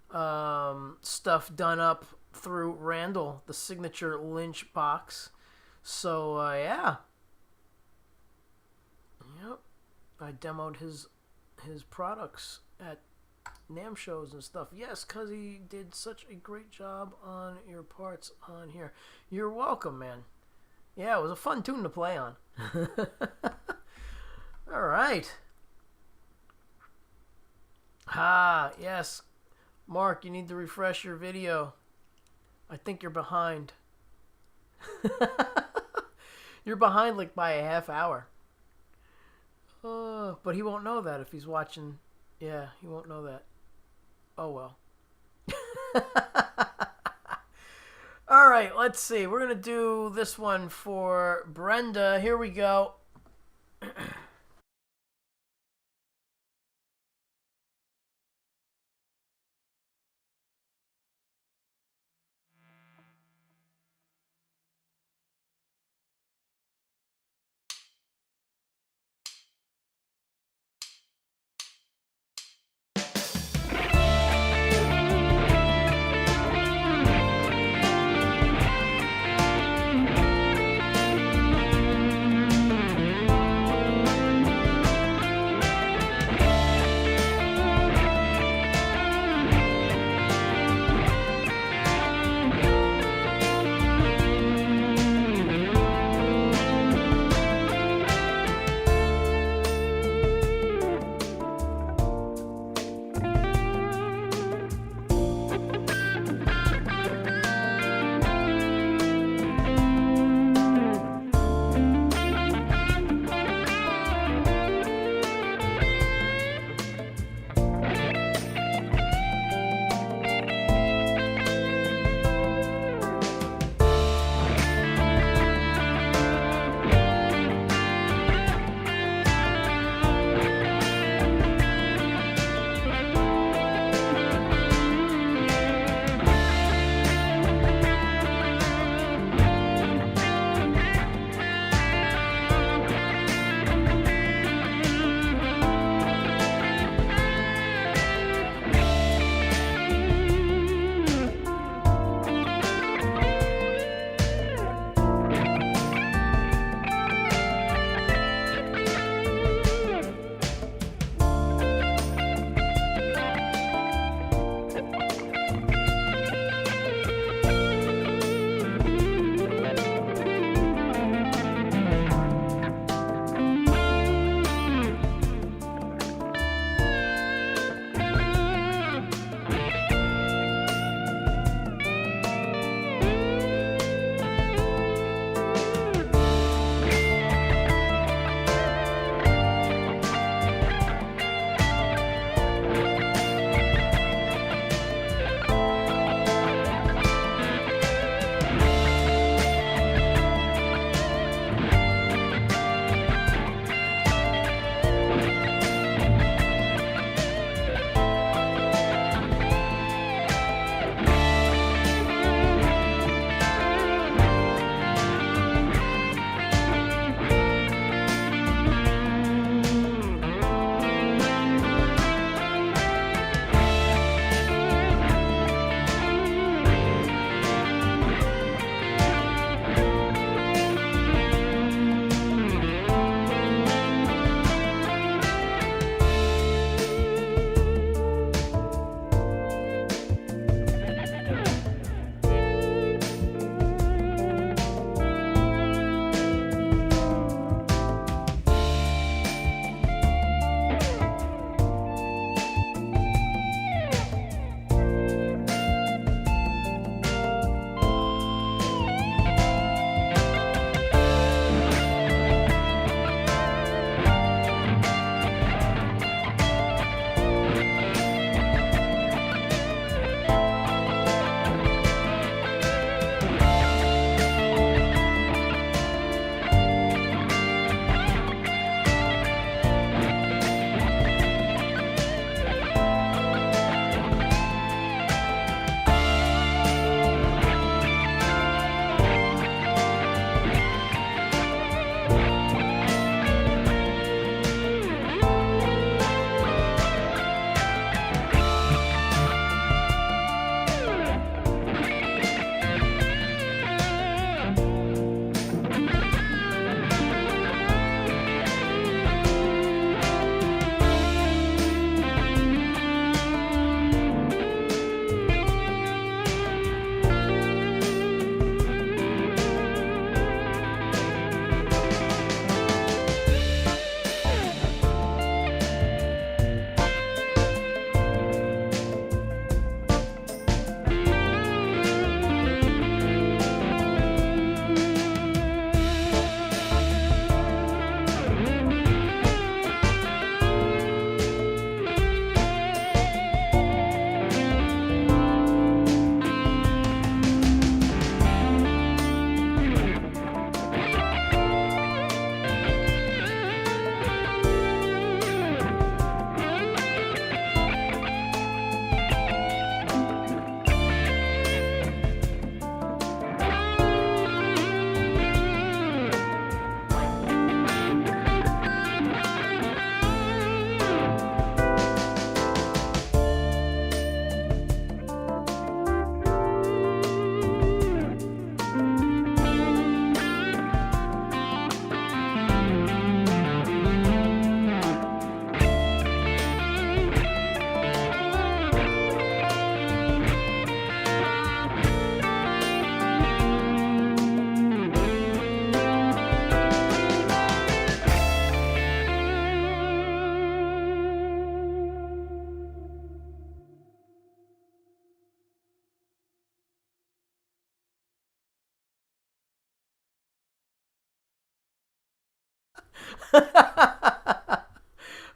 stuff done up through Randall. The signature Lynch box. So, yeah. Yep. I demoed his products at NAMM shows and stuff. Yes, because he did such a great job on your parts on here. You're welcome, man. Yeah, it was a fun tune to play on. All right. Yes. Mark, you need to refresh your video. I think you're behind. You're behind like by a half hour. But he won't know that if he's watching. Yeah, he won't know that. Oh, well. All right, let's see. We're going to do this one for Brenda. Here we go.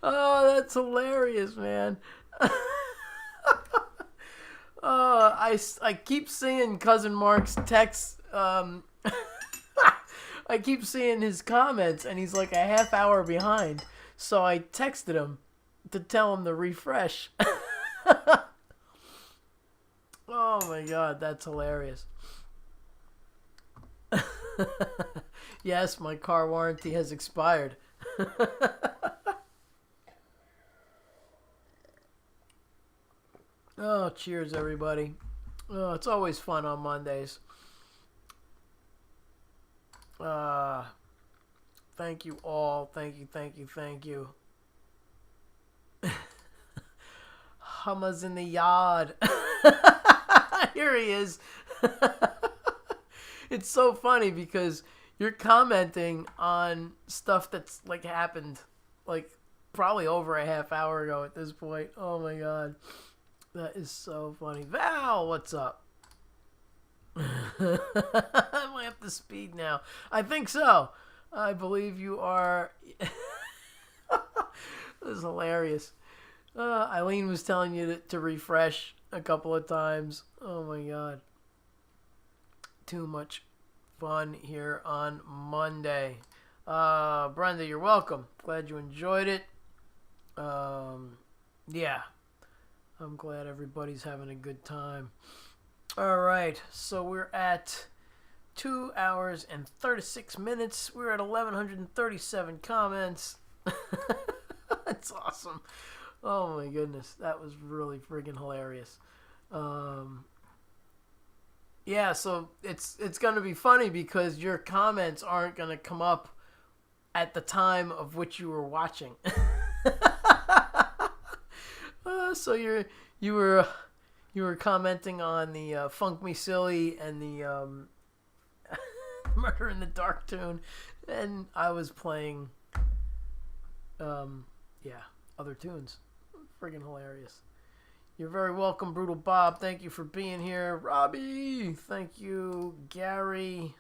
Oh, that's hilarious, man. I keep seeing Cousin Mark's texts. I keep seeing his comments, and he's like a half hour behind. So I texted him to tell him to refresh. Oh my god, that's hilarious. Yes, my car warranty has expired. Oh, cheers, everybody. Oh, it's always fun on Mondays. Thank you all. Thank you, thank you, thank you. Humma's in the yard. Here he is. It's so funny because you're commenting on stuff that's like happened like probably over a half hour ago at this point. Oh my god. That is so funny. Val, what's up? Am I up to speed now? I think so. I believe you are. This is hilarious. Eileen was telling you to refresh a couple of times. Oh my god. Too much fun here on Monday. Brenda, you're welcome. Glad you enjoyed it. Yeah. I'm glad everybody's having a good time. All right. So we're at 2 hours and 36 minutes. We're at 1,137 comments. That's awesome. Oh my goodness. That was really friggin' hilarious. Yeah, so it's going to be funny because your comments aren't going to come up at the time of which you were watching. So you were commenting on the Funk Me Silly and the Murder in the Dark tune, and I was playing other tunes. Friggin' hilarious. You're very welcome, Brutal Bob. Thank you for being here. Robbie, thank you. Gary.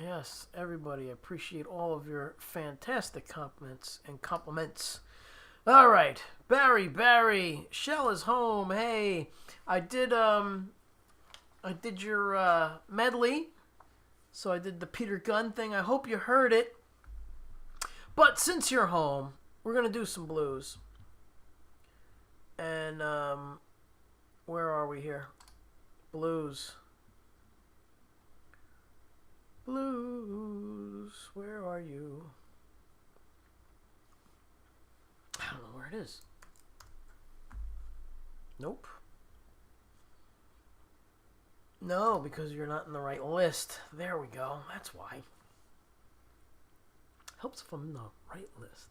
Yes, everybody. I appreciate all of your fantastic compliments and compliments. All right. Barry. Shell is home. Hey, I did your medley. So I did the Peter Gunn thing. I hope you heard it. But since you're home, we're going to do some blues. And, where are we here? Blues. Blues, where are you? I don't know where it is. Nope. No, because you're not in the right list. There we go. That's why. Helps if I'm in the right list.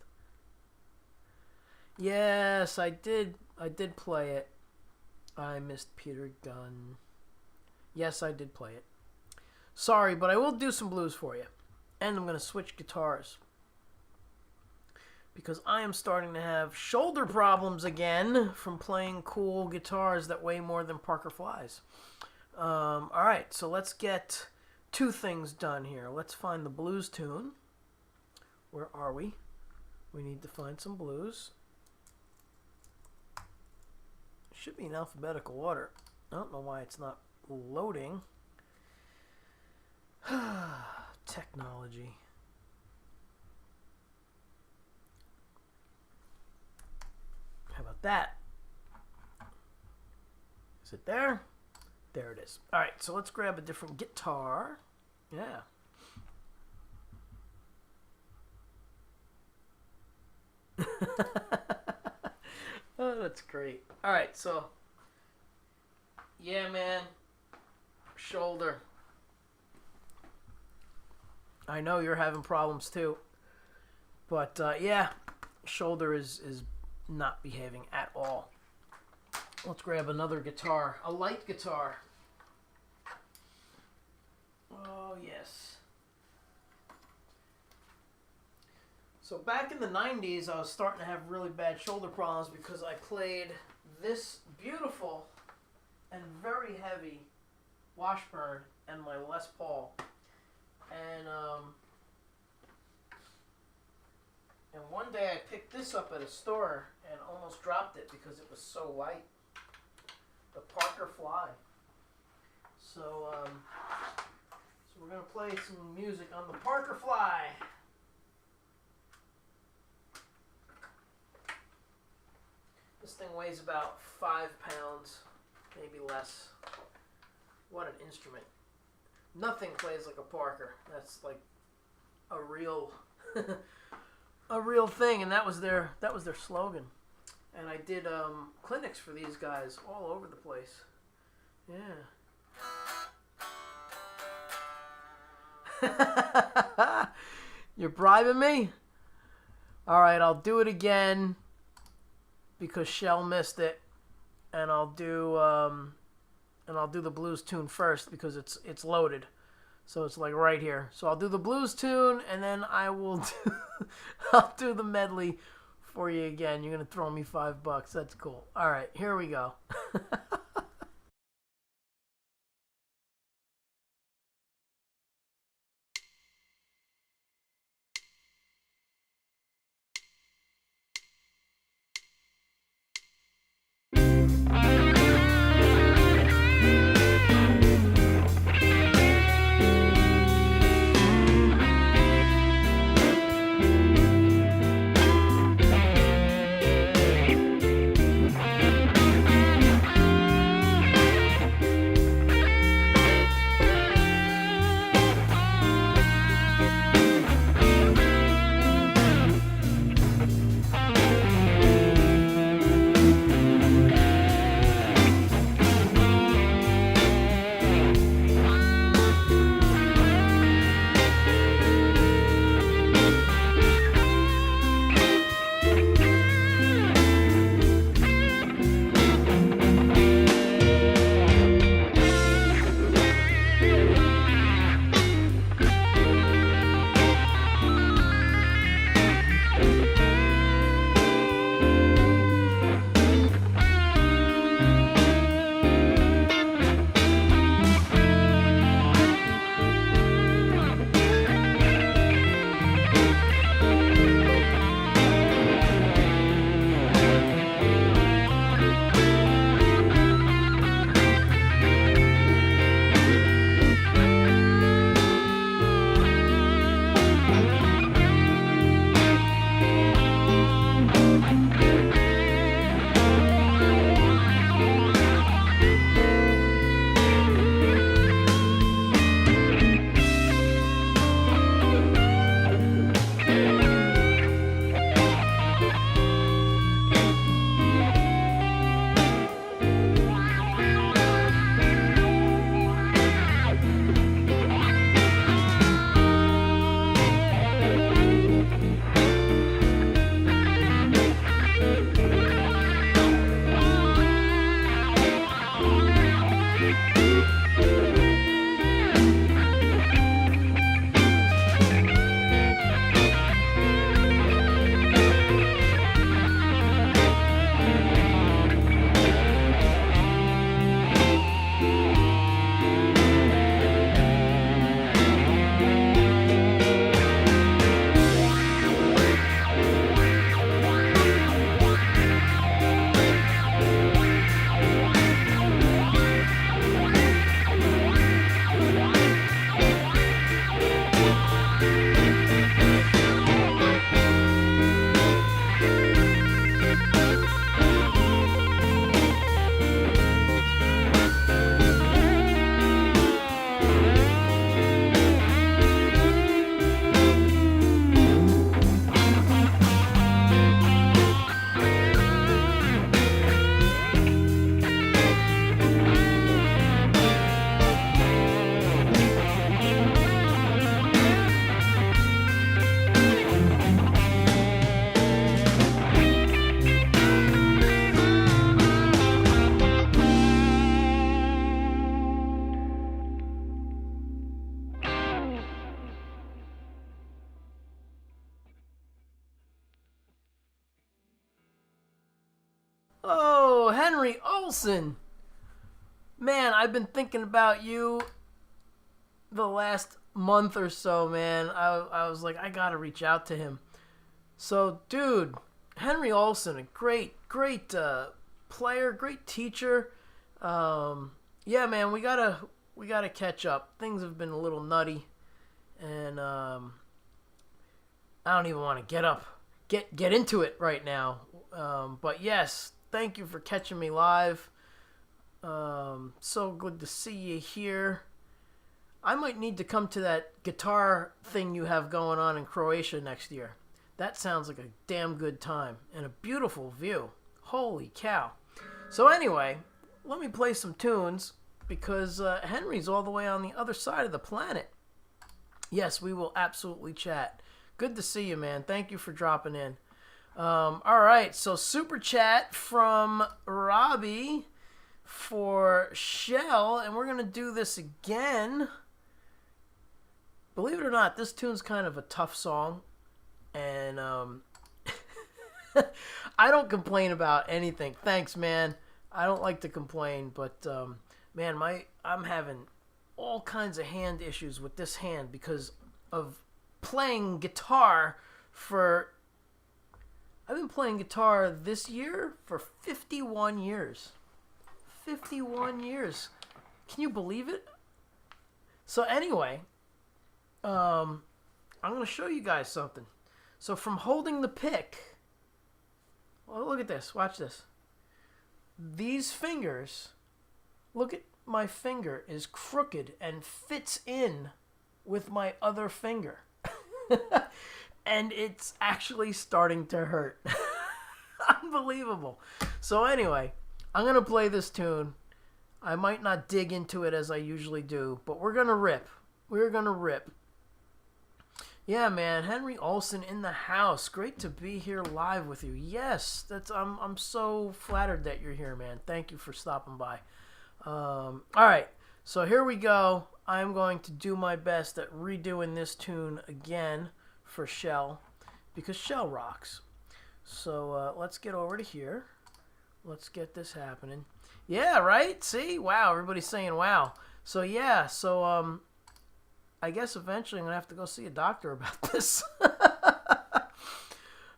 Yes, I did play it. I missed Peter Gunn. Yes, I did play it. Sorry, but I will do some blues for you. And I'm going to switch guitars. Because I am starting to have shoulder problems again from playing cool guitars that weigh more than Parker Flies. Alright, so let's get two things done here. Let's find the blues tune. Where are we? We need to find some blues. Should be in alphabetical order. I don't know why it's not loading. Technology. How about that? Is it there? There it is. All right, so let's grab a different guitar. Yeah. Oh, that's great. All right, so yeah, man. Shoulder. I know you're having problems too. But yeah, shoulder is not behaving at all. Let's grab another guitar. A light guitar. Oh, yes. So back in the 90s, I was starting to have really bad shoulder problems because I played this beautiful and very heavy Washburn and my Les Paul. And And one day I picked this up at a store and almost dropped it because it was so light. The Parker Fly. So we're going to play some music on the Parker Fly. This thing weighs about 5 pounds, maybe less. What an instrument. Nothing plays like a Parker. That's like a real a real thing, and that was their slogan. And I did clinics for these guys all over the place. Yeah. You're bribing me? All right, I'll do it again because Shell missed it, and I'll do the blues tune first because it's loaded. So it's like right here. So I'll do the blues tune, and then I'll do the medley for you again. You're gonna throw me $5. That's cool. All right, here we go. Oh, Henry Olsen. Man, I've been thinking about you the last month or so, man. I was like, I gotta reach out to him. So, dude, Henry Olsen, a great player, great teacher. Yeah, man, we gotta catch up. Things have been a little nutty, and I don't even want to get into it right now. But yes, thank you for catching me live. So good to see you here. I might need to come to that guitar thing you have going on in Croatia next year. That sounds like a damn good time and a beautiful view. Holy cow. So anyway, let me play some tunes because Henry's all the way on the other side of the planet. Yes, we will absolutely chat. Good to see you, man. Thank you for dropping in. All right, so super chat from Robbie for Shell, and we're going to do this again. Believe it or not, this tune's kind of a tough song, and I don't complain about anything. Thanks, man. I don't like to complain, but man, I'm having all kinds of hand issues with this hand because of playing guitar for... I've been playing guitar this year for 51 years. 51 years. Can you believe it? So anyway, I'm going to show you guys something. So from holding the pick, well, look at this. Watch this. These fingers, look at my finger is crooked and fits in with my other finger. And it's actually starting to hurt. Unbelievable. So anyway, I'm going to play this tune. I might not dig into it as I usually do, but we're going to rip. We're going to rip. Yeah, man, Henry Olsen in the house. Great to be here live with you. Yes, I'm so flattered that you're here, man. Thank you for stopping by. All right, so here we go. I'm going to do my best at redoing this tune again for Shell, because Shell rocks. So let's get over to here. Let's get this happening. Yeah, right? See? Wow, everybody's saying wow. So yeah, so I guess eventually I'm going to have to go see a doctor about this.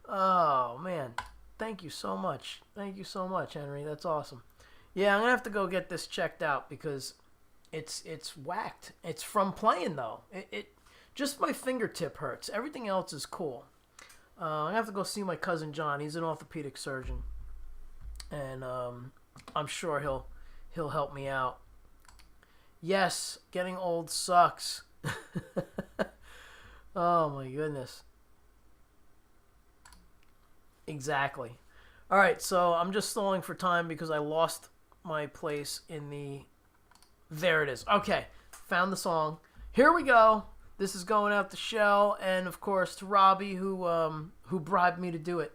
Oh, man. Thank you so much. Thank you so much, Henry. That's awesome. Yeah, I'm going to have to go get this checked out because it's whacked. It's from playing, though. It just my fingertip hurts. Everything else is cool. I have to go see my cousin John. He's an orthopedic surgeon, and I'm sure he'll help me out. Yes, getting old sucks. Oh my goodness. Exactly. All right, so I'm just stalling for time because I lost my place in the... There it is. Okay, found the song. Here we go. This is going out to Shell and, of course, to Robbie, who bribed me to do it.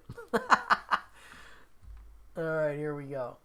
All right, here we go.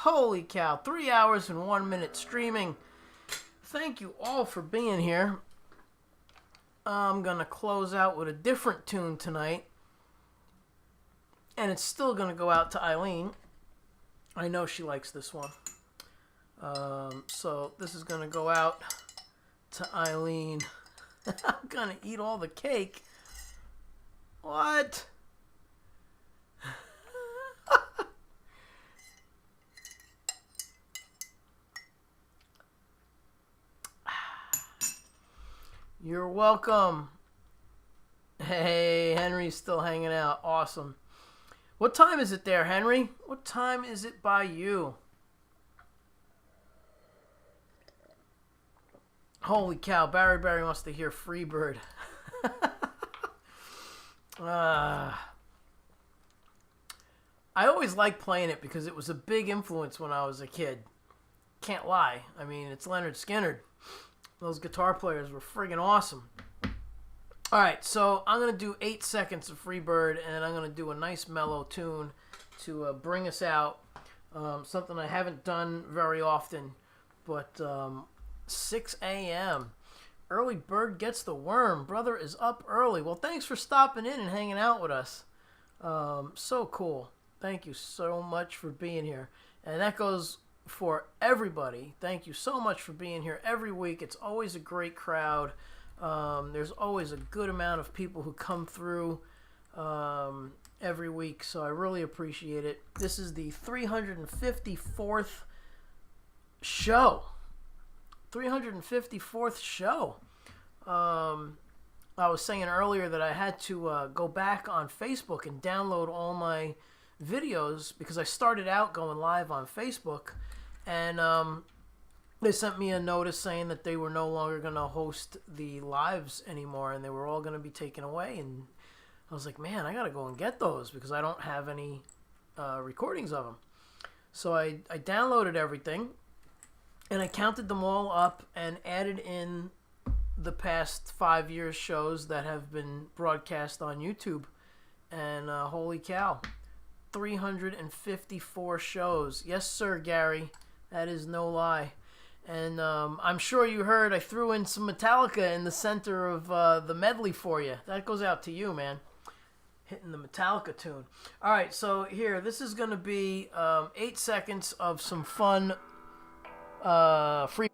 Holy cow, 3 hours and 1 minute streaming. Thank you all for being here. I'm going to close out with a different tune tonight. And it's still going to go out to Eileen. I know she likes this one. So this is going to go out to Eileen. I'm going to eat all the cake. What? You're welcome. Hey, Henry's still hanging out. Awesome. What time is it there, Henry? What time is it by you? Holy cow, Barry wants to hear Freebird. I always liked playing it because it was a big influence when I was a kid. Can't lie. I mean, it's Leonard Skinner. Those guitar players were friggin' awesome. Alright, so I'm going to do 8 seconds of Freebird, and then I'm going to do a nice mellow tune to bring us out. Something I haven't done very often, but 6 a.m. Early bird gets the worm. Brother is up early. Well, thanks for stopping in and hanging out with us. So cool. Thank you so much for being here. And that goes for everybody. Thank you so much for being here every week. It's always a great crowd. There's always a good amount of people who come through every week, so I really appreciate it. This is the 354th show. 354th show. I was saying earlier that I had to go back on Facebook and download all my videos because I started out going live on Facebook, and they sent me a notice saying that they were no longer going to host the lives anymore, and they were all going to be taken away. And I was like, man, I got to go and get those because I don't have any recordings of them. So I downloaded everything, and I counted them all up and added in the past 5 years' shows that have been broadcast on YouTube. And holy cow, 354 shows. Yes, sir, Gary. That is no lie. And I'm sure you heard I threw in some Metallica in the center of the medley for you. That goes out to you, man. Hitting the Metallica tune. All right, so here, this is going to be 8 seconds of some fun free.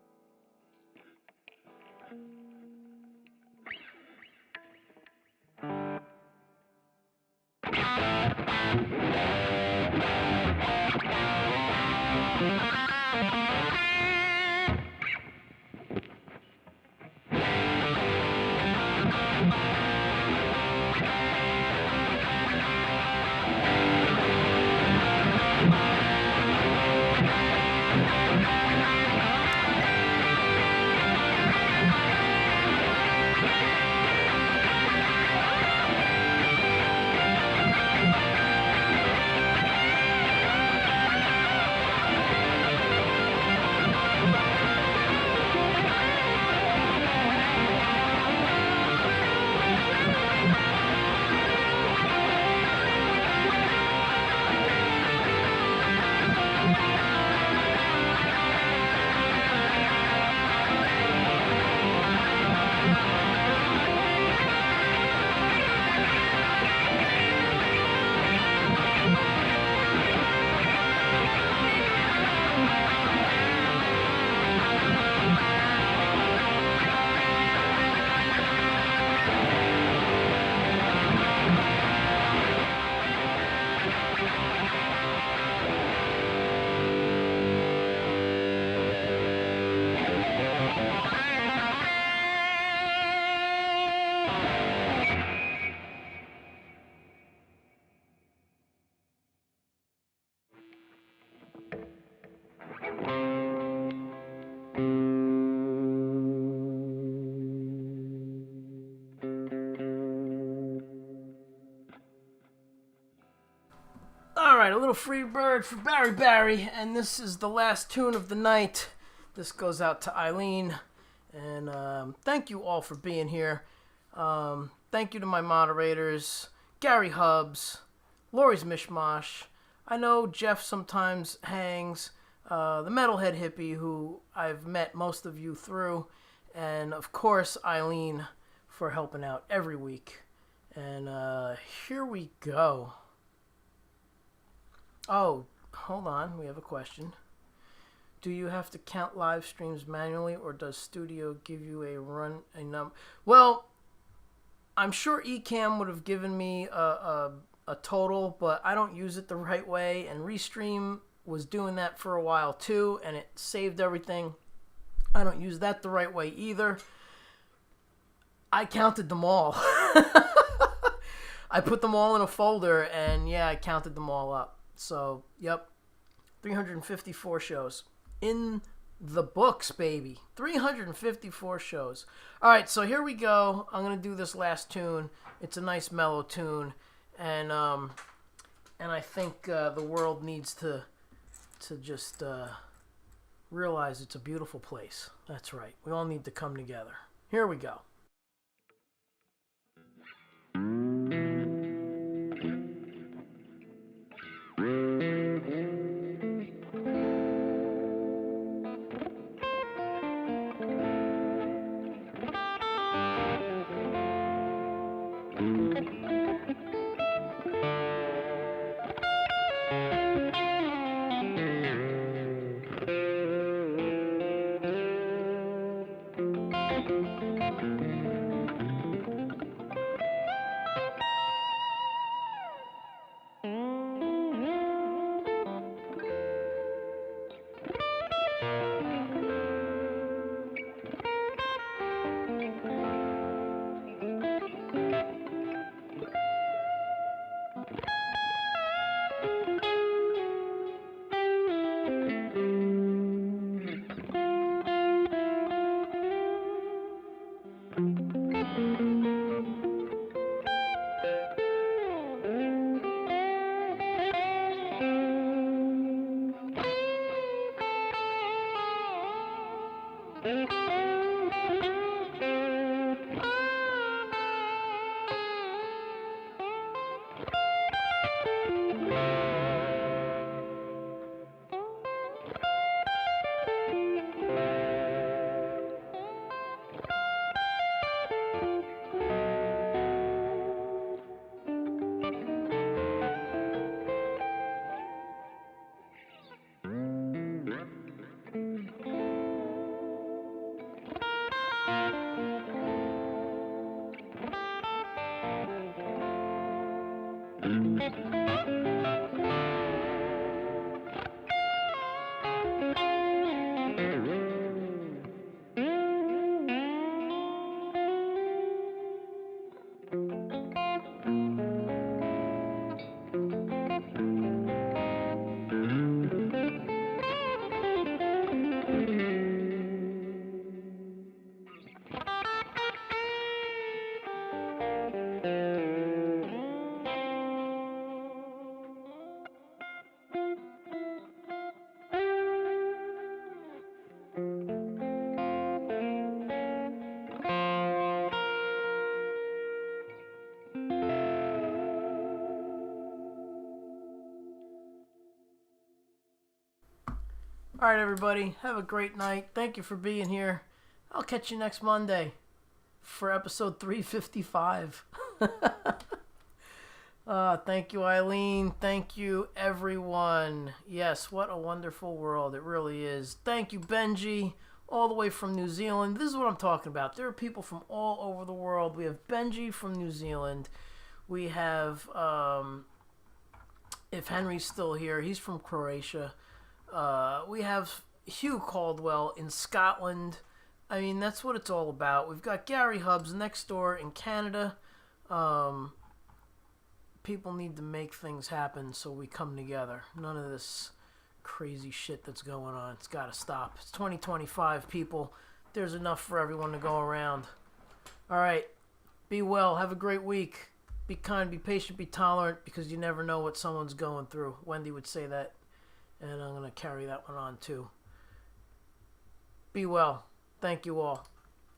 Alright, a little free bird for Barry, and this is the last tune of the night. This goes out to Eileen, and thank you all for being here. Thank you to my moderators, Gary Hubbs, Lori's Mishmash. I know Jeff sometimes hangs, the Metalhead Hippie, who I've met most of you through, and of course Eileen for helping out every week. And here we go. Oh, hold on, we have a question. Do you have to count live streams manually, or does Studio give you a number? Well, I'm sure Ecamm would have given me a total, but I don't use it the right way, and Restream was doing that for a while too, and it saved everything. I don't use that the right way either. I counted them all. I put them all in a folder, and yeah, I counted them all up. So, yep, 354 shows. In the books, baby. 354 shows. All right, so here we go. I'm going to do this last tune. It's a nice mellow tune, and I think the world needs to just realize it's a beautiful place. That's right. We all need to come together. Here we go. All right, everybody. Have a great night. Thank you for being here. I'll catch you next Monday for episode 355. Thank you, Eileen. Thank you, everyone. Yes, what a wonderful world. It really is. Thank you, Benji, all the way from New Zealand. This is what I'm talking about. There are people from all over the world. We have Benji from New Zealand. We have, if Henry's still here, he's from Croatia. We have Hugh Caldwell in Scotland. I mean, that's what it's all about. We've got Gary Hubbs next door in Canada. People need to make things happen so we come together. None of this crazy shit that's going on. It's got to stop. It's 2025, people. There's enough for everyone to go around. All right. Be well. Have a great week. Be kind, be patient, be tolerant, because you never know what someone's going through. Wendy would say that. And I'm going to carry that one on, too. Be well. Thank you all.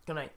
Good night.